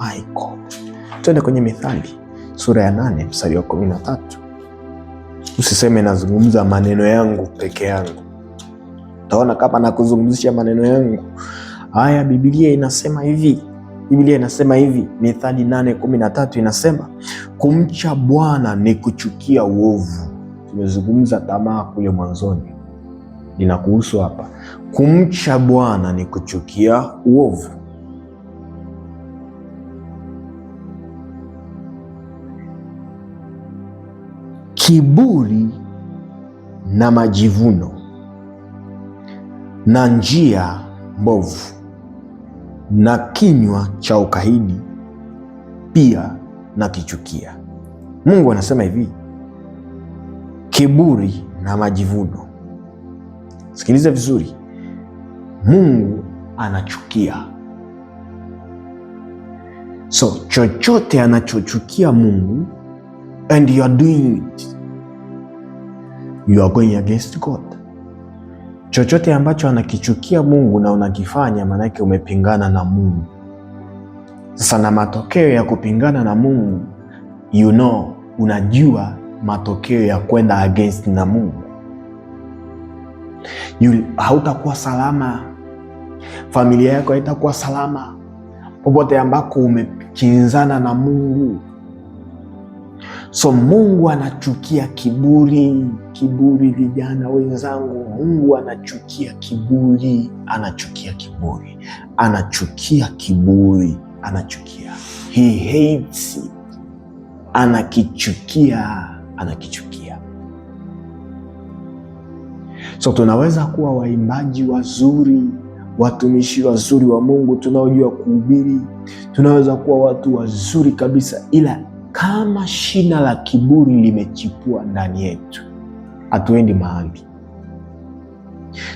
My God. Twende kwenye Mithali sura ya 8 mstari wa 13. Usiseme nazungumza maneno yangu peke yangu. Utaona kama nakuzungumzisha maneno yangu. Haya, Biblia inasema hivi. Mithali 8:13 inasema, kumcha Bwana ni kuchukia uovu. Tumezungumza tamaa kule mwanzoni. Ninakuhusu hapa. Kumcha Bwana ni kuchukia uovu. Kiburi na majivuno na njia mbovu na kinywa cha ukaidi pia na kichukia. Mungu anasema hivi: kiburi na majivuno. Sikiliza vizuri. Mungu anachukia. So chochote anachochukia Mungu and you are doing it, you are going against God. Chochote ambacho anakichukia Mungu na unakifanya, maana yake umepingana na Mungu. Sasa na matokeo ya kupingana na Mungu, unajua matokeo ya kwenda against na Mungu. Hautakuwa salama, familia yako haitakuwa salama popote ambako umekinzana na Mungu. So Mungu anachukia kiburi. Vijana wenzangu, Mungu anachukia kiburi. He hates it. Anakichukia anakichukia. So tunaweza kuwa waimbaji wazuri, watumishi wazuri wa Mungu tunaojua kuhubiri, tunaweza kuwa watu wazuri kabisa, ila kama shina la kiburi limechipua ndani yetu, hatuendi mahali.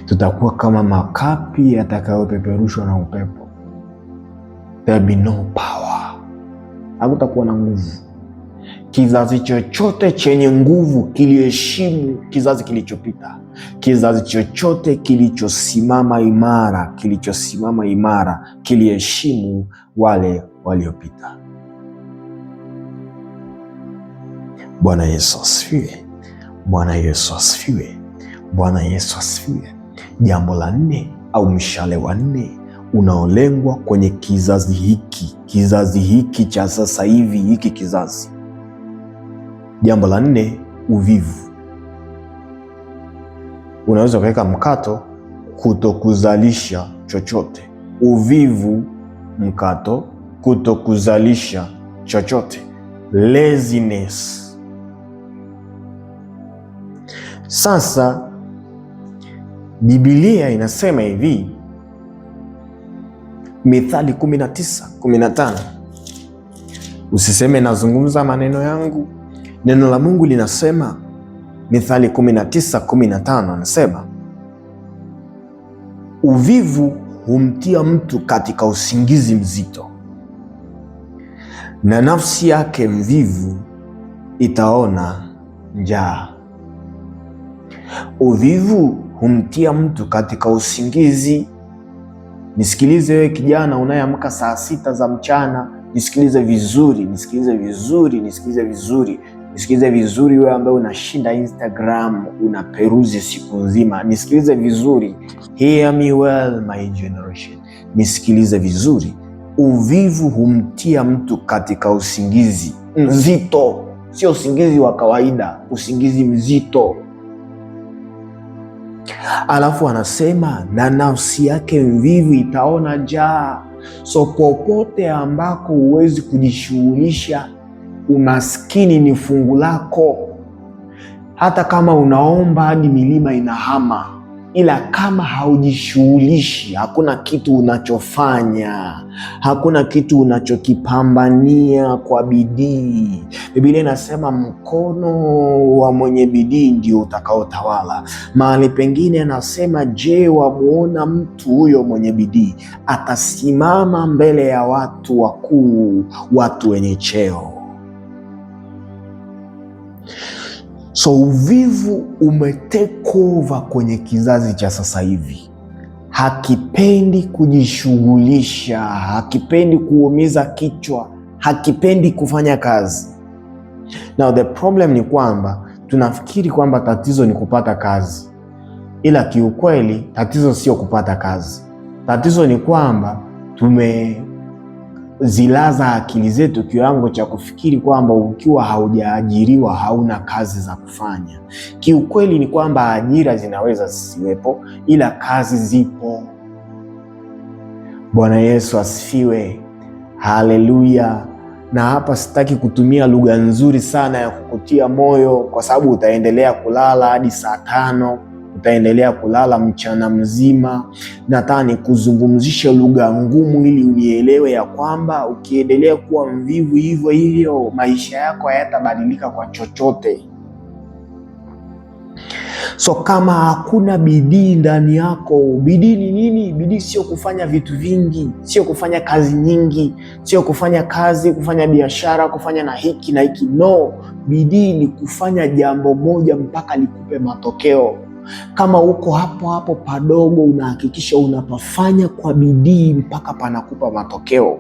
Tutakuwa kama makapi yatakayopeperushwa na upepo. There be no power. Hakutakuwa na nguvu. Kizazi chochote chenye nguvu kiliheshimu kizazi kilichopita. Kizazi chochote kilichosimama imara kiliheshimu wale waliopita. Bwana Yesu asifiwe. Bwana Yesu asifiwe. Bwana Yesu asifiwe. Jambo la 4 au mshale wa 4 unaolengwa kwenye kizazi hiki cha sasa hivi, hiki kizazi. Jambo la 4, uvivu. Unaweza kuweka mkato, kutokuzalisha chochote. Uvivu, mkato, kutokuzalisha chochote. Laziness. Sasa Biblia inasema hivi, Mithali 19:15. Usiseme nazungumza maneno yangu. Neno la Mungu linasema, Mithali 19:15 anasema, uvivu humtia mtu katika usingizi mzito, na nafsi yake mvivu itaona njaa. Uvivu humtia mtu katika usingizi. Nisikilize wewe kijana unayeamka saa 6 za mchana, nisikilize vizuri, nisikilize vizuri, nisikilize vizuri. Nisikilize vizuri wewe ambaye unashinda Instagram, unaperuzi siku nzima. Nisikilize vizuri. Hear me well my generation. Nisikilize vizuri. Uvivu humtia mtu katika usingizi mzito. Sio usingizi wa kawaida, usingizi mzito. Alafu anasema na nafsi yake mvivu itaona njaa. So popote ambako huwezi kujishughulisha, umaskini ni fungu lako. Hata kama unaomba hadi milima inahama, ila kama haujishughulishi, hakuna kitu unachofanya, hakuna kitu unachokipambania kwa bidii. Biblia inasema mkono wa mwenye bidii ndio utakaotawala. Mahali pengine anasema, je, wamuona mtu huyo mwenye bidii atasimama mbele ya watu wakuu, watu wenye cheo. So uvivu umetake over kwenye kizazi cha sasa hivi. Hakipendi kujishughulisha, hakipendi kuumiza kichwa, hakipendi kufanya kazi. Now the problem ni kwamba tunafikiri kwamba tatizo ni kupata kazi, ila kiukweli tatizo sio kupata kazi. Tatizo ni kwamba tumezilaza akili zetu kiwango cha kufikiri kwamba ukiwa haujaajiriwa hauna kazi za kufanya. Kiukweli ni kwamba ajira zinaweza zisiwepo, ila kazi zipo. Bwana Yesu asifiwe. Haleluya. Na hapa sitaki kutumia lugha nzuri sana ya kukutia moyo, kwa sababu utaendelea kulala hadi saa 5, utaendelea kulala mchana mzima. Nataka nikuzungumzishe lugha ngumu ili unielewe ya kwamba ukiendelea kuwa mvivu hivyo hivyo, maisha yako hayatabadilika kwa chochote. So kama hakuna bidii ndani yako, bidii ni nini? Bidii sio kufanya vitu vingi, sio kufanya kazi nyingi, sio kufanya biashara, kufanya na hiki na hiki. No, bidii ni kufanya jambo moja mpaka likupe matokeo. Kama uko hapo padogo, unahakikisha unapafanya kwa bidii mpaka panakupa matokeo.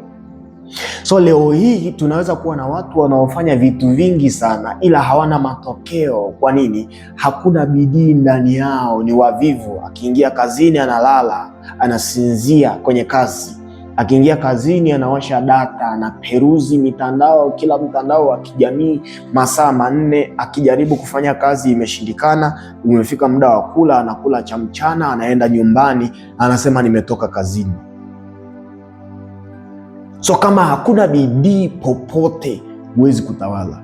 So leo hii tunaweza kuwa na watu wanaofanya vitu vingi sana ila hawana matokeo. Kwa nini? Hakuna bidii ndani yao, ni wavivu. Akiingia kazini analala, anasinzia kwenye kazi. Akiingia kazini anawasha data, anaperuzi mitandao, kila mtandao wa kijamii masaa 4. Akijaribu kufanya kazi imeshindikana, umefika muda wa kula, anakula cha mchana, anaenda nyumbani, anasema nimetoka kazini. So kama hakuna bidii popote, huwezi kutawala.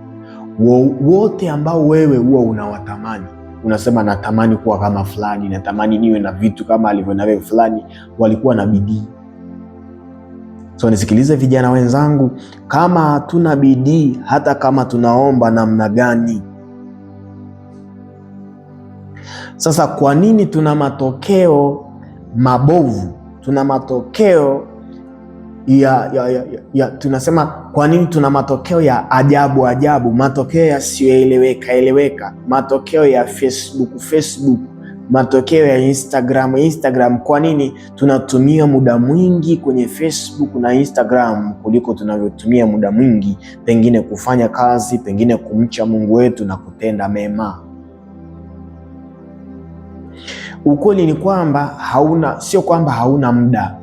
wote ambao wewe huwa unawatamani, unasema natamani kuwa kama fulani, natamani niwe na vitu kama alivyo navyo fulani, walikuwa na bidii. So nisikilize vijana wenzangu, kama hatuna bidii, hata kama tunaomba namna gani, sasa kwa nini tuna matokeo mabovu? Tuna matokeo tunasema kwa nini tuna matokeo ya ajabu, matokeo yasiyoeleweka, matokeo ya Facebook, matokeo ya Instagram. Kwa nini tunatumia muda mwingi kwenye Facebook na Instagram kuliko tunavyotumia muda mwingi pengine kufanya kazi, pengine kumcha Mungu wetu na kutenda mema? Ukweli ni kwamba sio kwamba hauna muda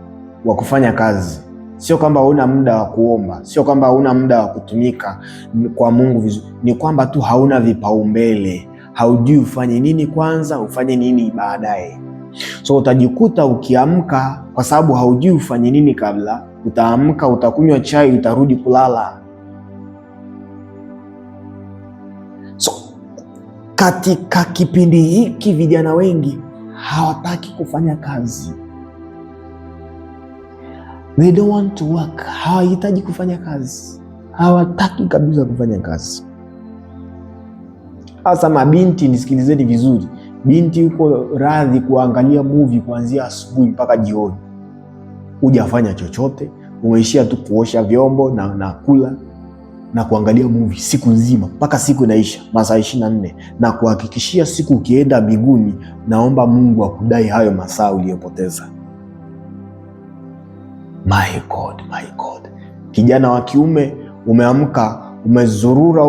wa kufanya kazi, sio kwamba hauna muda wa kuomba, sio kwamba hauna muda wa kutumika kwa Mungu vizuri. Ni kwamba tu hauna vipaumbele, haujui ufanye nini kwanza, ufanye nini baadaye. So utajikuta ukiamka, kwa sababu haujui ufanye nini kabla, utaamka, utakunywa chai, utarudi kulala. So katika kipindi hiki vijana wengi hawataki kufanya kazi. They don't want to work. Hawahitaji kufanya kazi, hawataki kabisa kufanya kazi. Hasa mabinti, nisikilizeni vizuri, binti yuko radhi kuangalia movie kuanzia asubuhi mpaka jioni, hujafanya chochote, umeishia tu kuosha vyombo na kula na kuangalia movie siku nzima mpaka siku inaisha, masaa 24, na kuhakikishia siku ukienda mbinguni, naomba Mungu akudai hayo masaa uliyopoteza. My God. Kijana wa kiume, umeamka, umezurura,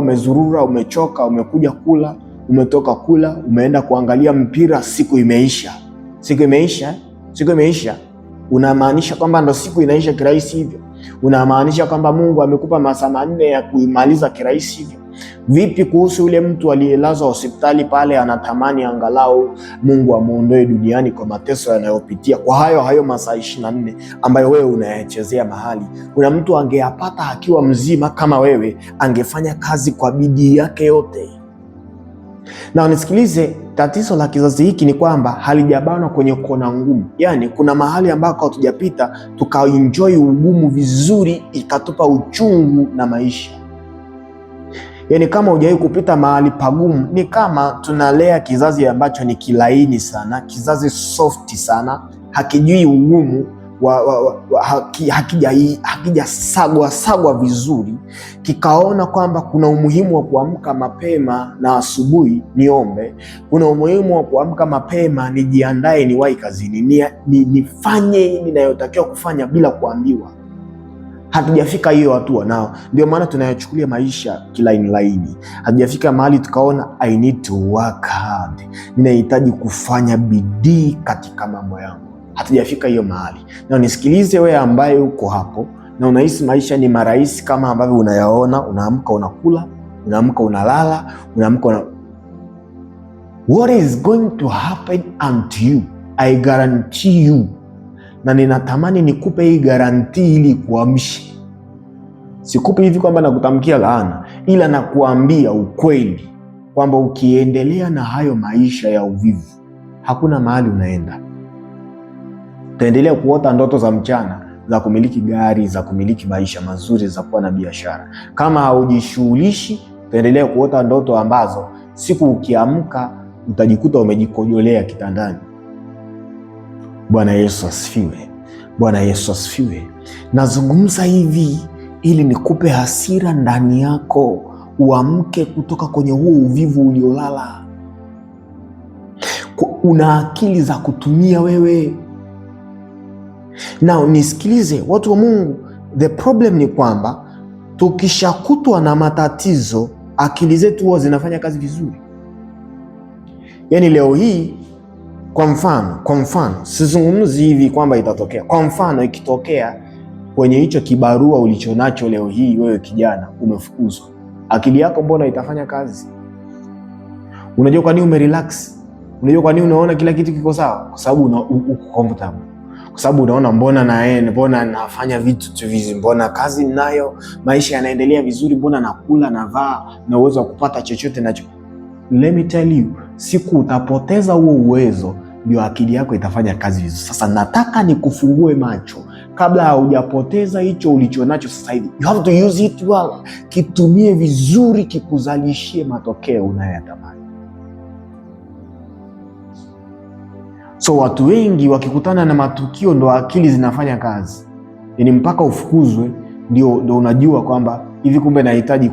umechoka, umekuja kula, umetoka kula, umeenda kuangalia mpira, siku imeisha. Unamaanisha kwamba ndo siku inaisha kirahisi hivyo? Unamaanisha kwamba Mungu amekupa masaa 4 ya kuimaliza kirahisi hivyo? Vipi kuhusu yule mtu aliyelazwa hospitali pale, anatamani angalau Mungu amuondoe duniani kwa mateso yanayopitia kwa hayo masaa 24 ambayo wewe unayachezea mahali? Kuna mtu angeyapata akiwa mzima kama wewe, angefanya kazi kwa bidii yake yote. Na nisikilize, tatizo la kizazi hiki ni kwamba halijabanwa kwenye kona ngumu. Yaani kuna mahali ambako hatujapita tukaenjoy ugumu vizuri, ikatupa uchungu na maisha. Yaani kama hujawahi kupita mahali pagumu, ni kama tunalea kizazi ambacho ni kilaini sana, kizazi soft sana, hakijui ugumu, hakijasagwa vizuri, kikaona kwamba kuna umuhimu wa kuamka mapema na asubuhi niombe, kuna umuhimu wa kuamka mapema nijiandae, niwahi kazini, nifanye ninayotakiwa kufanya bila kuambiwa. Hatujafika hiyo hatua, nao ndio maana tunayochukulia maisha kilaini. Hatujafika mahali tukaona I need to work hard, ninahitaji kufanya bidii katika mambo yangu. Hatujafika hiyo mahali. Na nisikilize wewe ambaye uko hapo na unahisi maisha ni marahisi kama ambavyo unayaona, unaamka unakula, unaamka unalala, what is going to happen unto you? I guarantee you, na ninatamani nikupe hii guarantee ili kuamshe. Sikupi hivi kwamba nakutamkia laana, ila nakuambia ukweli kwamba ukiendelea na hayo maisha ya uvivu, hakuna mahali unaenda. Utaendelea kuota ndoto za mchana za kumiliki gari, za kumiliki maisha mazuri, za kuwa na biashara. Kama haujishughulishi, utaendelea kuota ndoto ambazo siku ukiamka utajikuta umejikojolea kitandani. Bwana Yesu asifiwe. Nazungumza hivi ili nikupe hasira ndani yako, uamke kutoka kwenye huo uvivu uliolala. Una akili za kutumia wewe. Na nisikilize watu wa Mungu, the problem ni kwamba tukishakutwa na matatizo, akili zetu huwa zinafanya kazi vizuri. Yaani leo hii kwa mfano, sizungumzi hivi kwamba itatokea. Kwa mfano, ikitokea kwenye hicho kibarua ulichonacho leo hii, wewe kijana umefukuzwa, akili yako mbona itafanya kazi? Unajua kwa nini umerelax? Unajua kwa nini unaona kila kitu kiko sawa? Kwa sababu uko comfortable. kwa sababu unaona mbona nafanya vitu tu vizi, mbona kazi ninayo, maisha yanaendelea vizuri, mbona nakula, navaa, na uwezo wa kupata chochote nacho. Let me tell you, siku utapoteza huo uwezo ndio akili yako itafanya kazi vizuri. Sasa nataka nikufungue macho kabla haujapoteza hicho ulichonacho sasa hivi. You have to use it well. Kitumie vizuri, kikuzalishie matokeo unayoyatamani. So watu wengi wakikutana na matukio ndo akili zinafanya kazi. Yaani mpaka ufukuzwe ndio unajua kwamba hivi kumbe nahitaji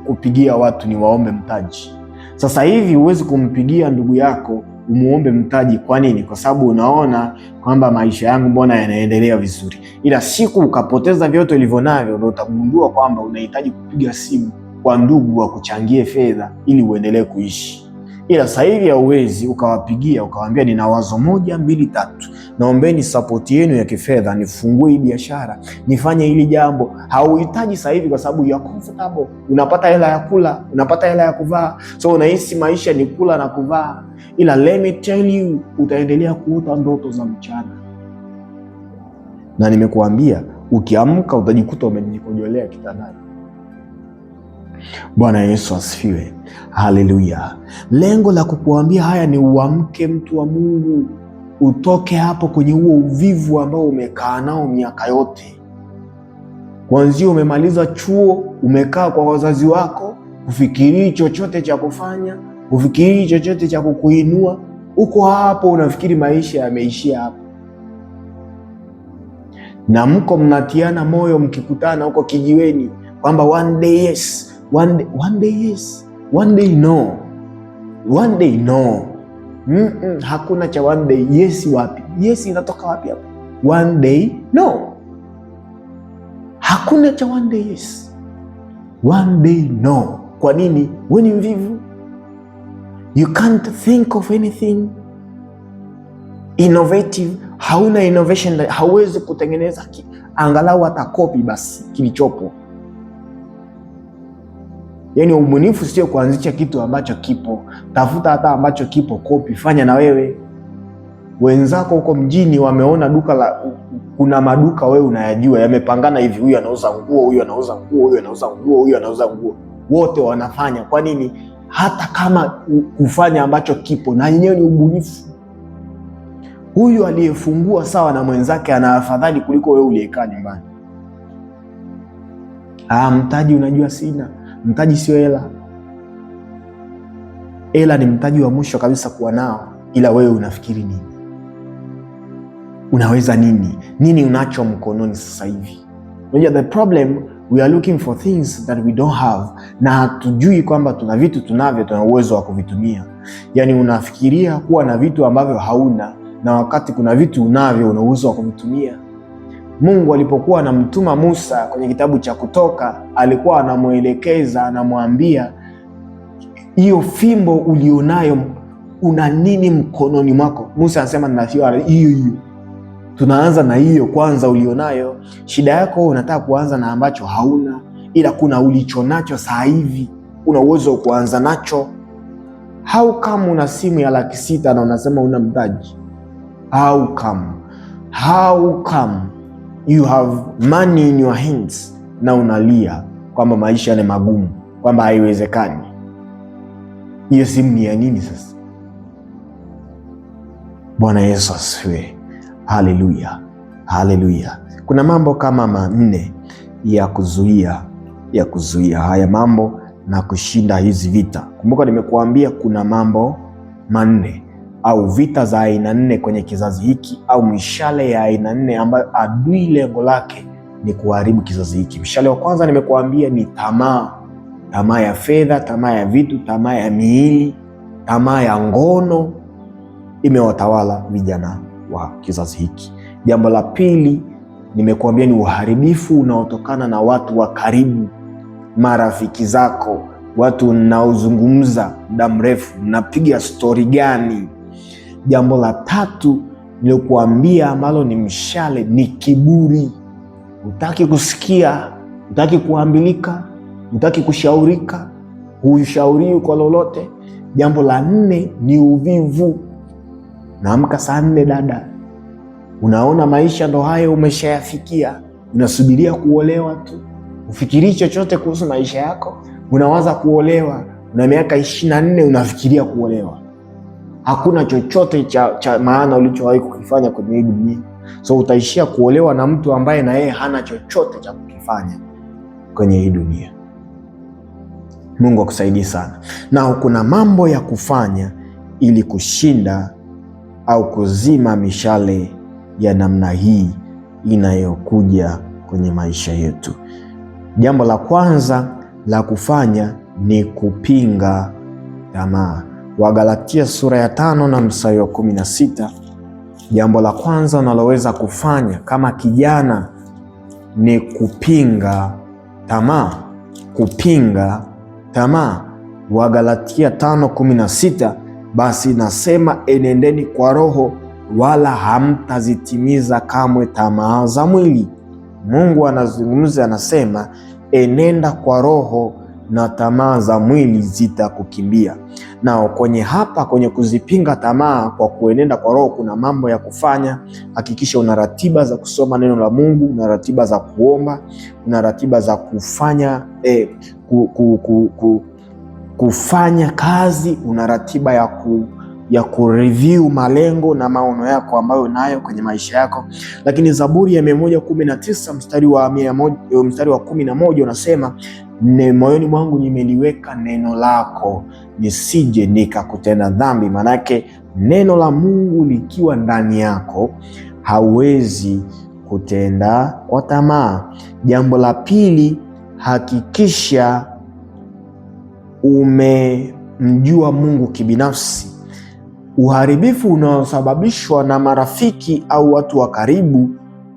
kupigia watu ni waombe mtaji. Sasa hivi huwezi kumpigia ndugu yako umuombe mtaji. Kwa nini? Kwa sababu unaona kwamba maisha yangu mbona yanaendelea vizuri. Ila siku ukapoteza vyote ulivyo navyo ndio utagundua kwamba unahitaji kupiga simu kwa ndugu wa kuchangie fedha ili uendelee kuishi. Ila sasa hivi hauwezi ukawapigia ukawaambia nina wazo 1, 2, 3, naombeni support yenu ya kifedha, nifungue hii biashara, nifanye hili jambo. Hauhitaji sasa hivi kwa sababu you are comfortable. Unapata hela ya kula, unapata hela ya kuvaa. So unahisi maisha ni kula na kuvaa. Ila let me tell you, utaendelea kuota ndoto za mchana. Na nimekuambia ukiamka utajikuta umejikojolea kitandani. Bwana Yesu asifiwe. Haleluya. Lengo la kukuambia haya ni uamke, mtu wa Mungu, utoke hapo kwenye huo uvivu ambao umekaa nao miaka yote. Kuanzia umemaliza chuo, umekaa kwa wazazi wako, ufikiri chochote cha kufanya, ufikiri chochote cha kukuinua. Uko hapo unafikiri maisha yameishia hapo. Na mko mnatiana moyo mkikutana huko kijiweni kwamba one day yes, one day yes, one day no, one day no. Hakuna cha one day yes. Wapi yes inatoka wapi hapo? One day no, hakuna cha one day yes, one day no. Kwa nini? Wewe ni mvivu. You can't think of anything innovative. Hauna innovation, hauwezi kutengeneza angalau hata kopi basi kilichopo. Yaani ubunifu sio kuanzisha kitu ambacho kipo. Tafuta hata ambacho kipo, kopi, fanya na wewe. Wenzako huko mjini wameona kuna maduka wewe unayajua, yamepangana hivi, huyu anauza nguo, huyu anauza nguo, huyu anauza nguo, huyu anauza nguo. Wote wanafanya. Kwa nini? Hata kama kufanya ambacho kipo, na yenyewe ni ubunifu. Huyu aliyefungua sawa na mwenzake ana afadhali kuliko wewe uliyekaa nyumbani. Mtaji unajua sina. Mtaji sio hela. Hela ni mtaji wa mwisho kabisa kuwa nao. Ila wewe unafikiri nini? Unaweza nini? Nini unacho mkononi sasa hivi? Unajua the problem, we are looking for things that we don't have. Na hatujui kwamba tuna vitu tunavyo, tuna uwezo wa kuvitumia. Yaani unafikiria kuwa na vitu ambavyo hauna, na wakati kuna vitu unavyo una uwezo wa kuvitumia. Mungu alipokuwa anamtuma Musa kwenye kitabu cha Kutoka, alikuwa anamuelekeza, anamwambia hiyo fimbo ulionayo una nini mkononi mwako? Musa anasema nina hiyo. Tunaanza na hiyo kwanza ulionayo. Shida yako unataka kuanza na ambacho hauna, ila kuna ulichonacho sasa hivi, una uwezo wa kuanza nacho. How come una simu ya $600,000 na unasema una mtaji? How come you have money in your hands na unalia kwamba maisha ni magumu, kwamba haiwezekani? Hiyo simu ni ya nini sasa? Bwana Yesu asifiwe. Haleluya. Haleluya. Kuna mambo kama 4 ya kuzuia haya mambo na kushinda hizi vita. Kumbuka nimekuambia kuna mambo 4 au vita za aina 4 kwenye kizazi hiki, au mishale ya aina 4 ambayo adui lengo lake ni kuharibu kizazi hiki. Mshale wa kwanza nimekuambia ni tamaa. Tamaa ya fedha, tamaa ya vitu, tamaa ya miili, tamaa ya ngono imewatawala vijana wa kizazi hiki. Jambo la pili nimekuambia ni uharibifu unaotokana na watu wa karibu, marafiki zako, watu unaozungumza muda mrefu, mnapiga stori gani. Jambo la tatu nilikuambia ambalo ni mshale ni kiburi. Hutaki kusikia, hutaki kuambilika, hutaki kushaurika, hushauriwi kwa lolote. Jambo la 4 ni uvivu. Naamka saa 4 dada, Unaona maisha ndo hayo umeshayafikia, unasubiria kuolewa tu, ufikiri chochote kuhusu maisha yako. Unawaza kuolewa, una miaka 24 unafikiria kuolewa. Hakuna chochote cha maana ulichowahi kukifanya kwenye hii dunia. So utaishia kuolewa na mtu ambaye na yeye hana chochote cha kukifanya kwenye hii dunia. Mungu akusaidie sana. Na kuna mambo ya kufanya ili kushinda au kuzima mishale ya namna hii inayokuja kwenye maisha yetu. Jambo la kwanza la kufanya ni kupinga tamaa. Wagalatia sura ya 5 na mstari wa 16. Jambo la kwanza unaloweza kufanya kama kijana ni kupinga tamaa. Kupinga tamaa. Wagalatia 5:16, basi nasema enendeni kwa Roho, wala hamtazitimiza kamwe tamaa za mwili. Mungu anazungumza, anasema enenda kwa Roho na tamaa za mwili zitakukimbia. Na kwenye kuzipinga tamaa kwa kuenenda kwa Roho kuna mambo ya kufanya. Hakikisha una ratiba za kusoma neno la Mungu, una ratiba za kuomba, una ratiba za kufanya kufanya kazi, una ratiba ya kureview malengo na maono yako ambayo unayo kwenye maisha yako. Lakini Zaburi ya 119 mstari wa 11 unasema, moyoni mwangu nimeliweka neno lako, nisije nikakutenda dhambi. Manake neno la Mungu likiwa ndani yako hauwezi kutenda kwa tamaa. Jambo la pili, hakikisha umemjua Mungu kibinafsi. Uharibifu unaosababishwa na marafiki au watu wa karibu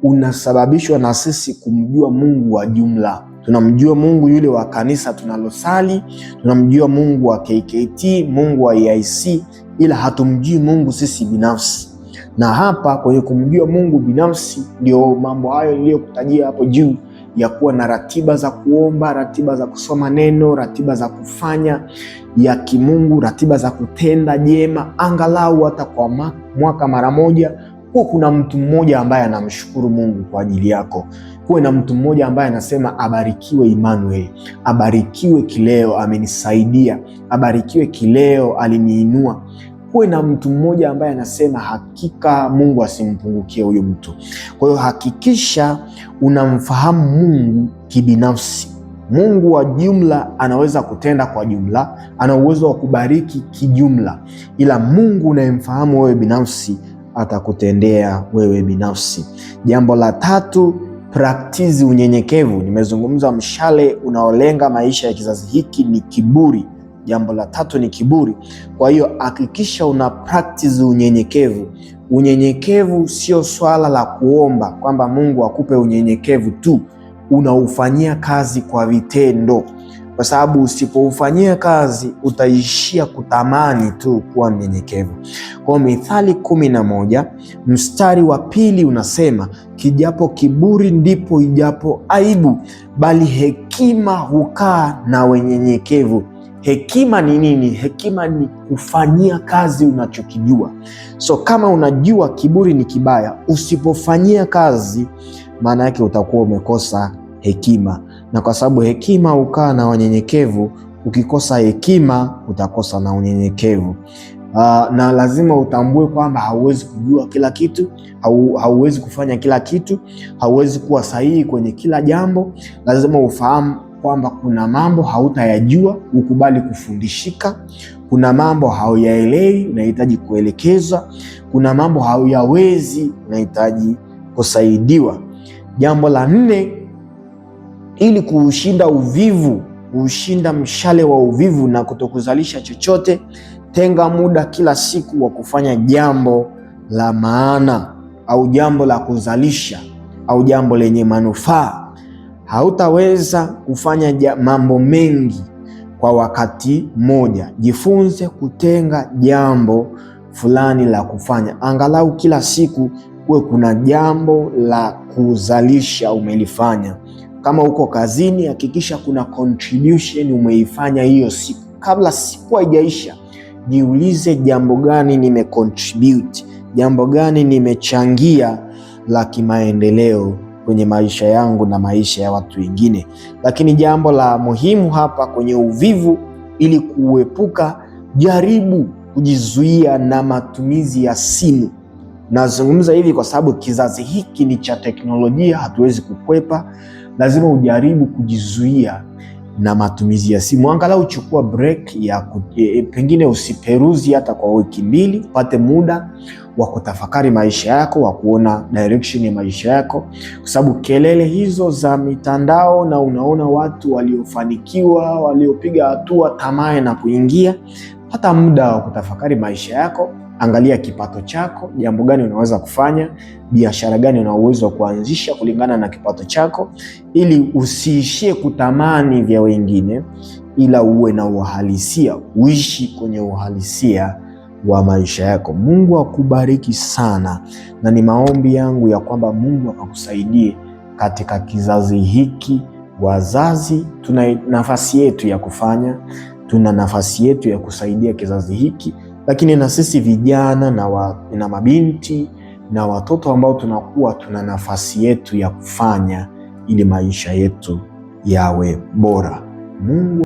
unasababishwa na sisi kumjua Mungu wa jumla. Tunamjua Mungu yule wa kanisa tunalosali, tunamjua Mungu wa KKT, Mungu wa EIC, ila hatumjui Mungu sisi binafsi. Na hapa kwenye kumjua Mungu binafsi ndio mambo hayo niliyokutajia hapo juu, ya kuwa na ratiba za kuomba, ratiba za kusoma neno, ratiba za kufanya ya kimungu, ratiba za kutenda jema, angalau hata kwa mwaka mara moja. Kuwa kuna mtu mmoja ambaye anamshukuru Mungu kwa ajili yako. Kuwe na mtu mmoja ambaye anasema abarikiwe Emmanuel, abarikiwe Kileo amenisaidia, abarikiwe Kileo aliniinua. Kuwe na mtu mmoja ambaye anasema hakika Mungu asimpungukie huyo mtu. Kwa hiyo hakikisha unamfahamu Mungu kibinafsi. Mungu wa jumla anaweza kutenda kwa jumla, ana uwezo wa kubariki kijumla, ila Mungu unayemfahamu wewe binafsi atakutendea wewe binafsi. Jambo la tatu, practice unyenyekevu. Nimezungumza mshale unaolenga maisha ya kizazi hiki ni kiburi. Jambo la tatu ni kiburi. Kwa hiyo hakikisha una practice unyenyekevu. Unyenyekevu sio swala la kuomba kwamba Mungu akupe unyenyekevu tu, unaufanyia kazi kwa vitendo, kwa sababu usipoufanyia kazi utaishia kutamani tu kuwa mnyenyekevu. Kwa Mithali 11 mstari wa 2 unasema, kijapo kiburi ndipo ijapo aibu, bali hekima hukaa na wenyenyekevu. Hekima ni nini? Hekima ni kufanyia kazi unachokijua. So kama unajua kiburi ni kibaya, usipofanyia kazi, maana yake utakuwa umekosa hekima. Na kwa sababu hekima hukaa na wanyenyekevu, ukikosa hekima utakosa na unyenyekevu. Na lazima utambue kwamba hauwezi kujua kila kitu, hauwezi kufanya kila kitu, hauwezi kuwa sahihi kwenye kila jambo. Lazima ufahamu kwamba kuna mambo hautayajua, ukubali kufundishika. Kuna mambo hauyaelewi, unahitaji kuelekezwa. Kuna mambo hauyawezi, unahitaji kusaidiwa. Jambo la 4, ili kuushinda uvivu, kuushinda mshale wa uvivu na kutokuzalisha chochote, tenga muda kila siku wa kufanya jambo la maana au jambo la kuzalisha au jambo lenye manufaa. Hautaweza kufanya mambo mengi kwa wakati mmoja. Jifunze kutenga jambo fulani la kufanya. Angalau kila siku kuwe kuna jambo la kuzalisha umelifanya. Kama uko kazini, hakikisha kuna contribution umeifanya hiyo siku. Kabla siku haijaisha, jiulize jambo gani nimecontribute, jambo gani nimechangia la kimaendeleo kwenye maisha yangu na maisha ya watu wengine. Lakini jambo la muhimu hapa kwenye uvivu, ili kuepuka, jaribu kujizuia na matumizi ya simu. Nazungumza hivi kwa sababu kizazi hiki ni cha teknolojia, hatuwezi kukwepa. Lazima ujaribu kujizuia na matumizi ya simu. Angalau chukua break ya pengine usiperuzi hata kwa wiki 2, upate muda wa kutafakari maisha yako, wa kuona direction ya maisha yako, kwa sababu kelele hizo za mitandao na unaona watu waliofanikiwa, waliopiga hatua, tamaa na kuingia. Pata muda wa kutafakari maisha yako. Angalia kipato chako, jambo gani unaweza kufanya, biashara gani una uwezo wa kuanzisha kulingana na kipato chako, ili usiishie kutamani vya wengine, ila uwe na uhalisia, uishi kwenye uhalisia wa maisha yako. Mungu akubariki sana, na ni maombi yangu ya kwamba Mungu akakusaidie katika kizazi hiki. Wazazi, tuna nafasi yetu ya kufanya, tuna nafasi yetu ya kusaidia kizazi hiki, lakini na sisi vijana na mabinti na watoto ambao tunakuwa, tuna nafasi yetu ya kufanya ili maisha yetu yawe bora. Mungu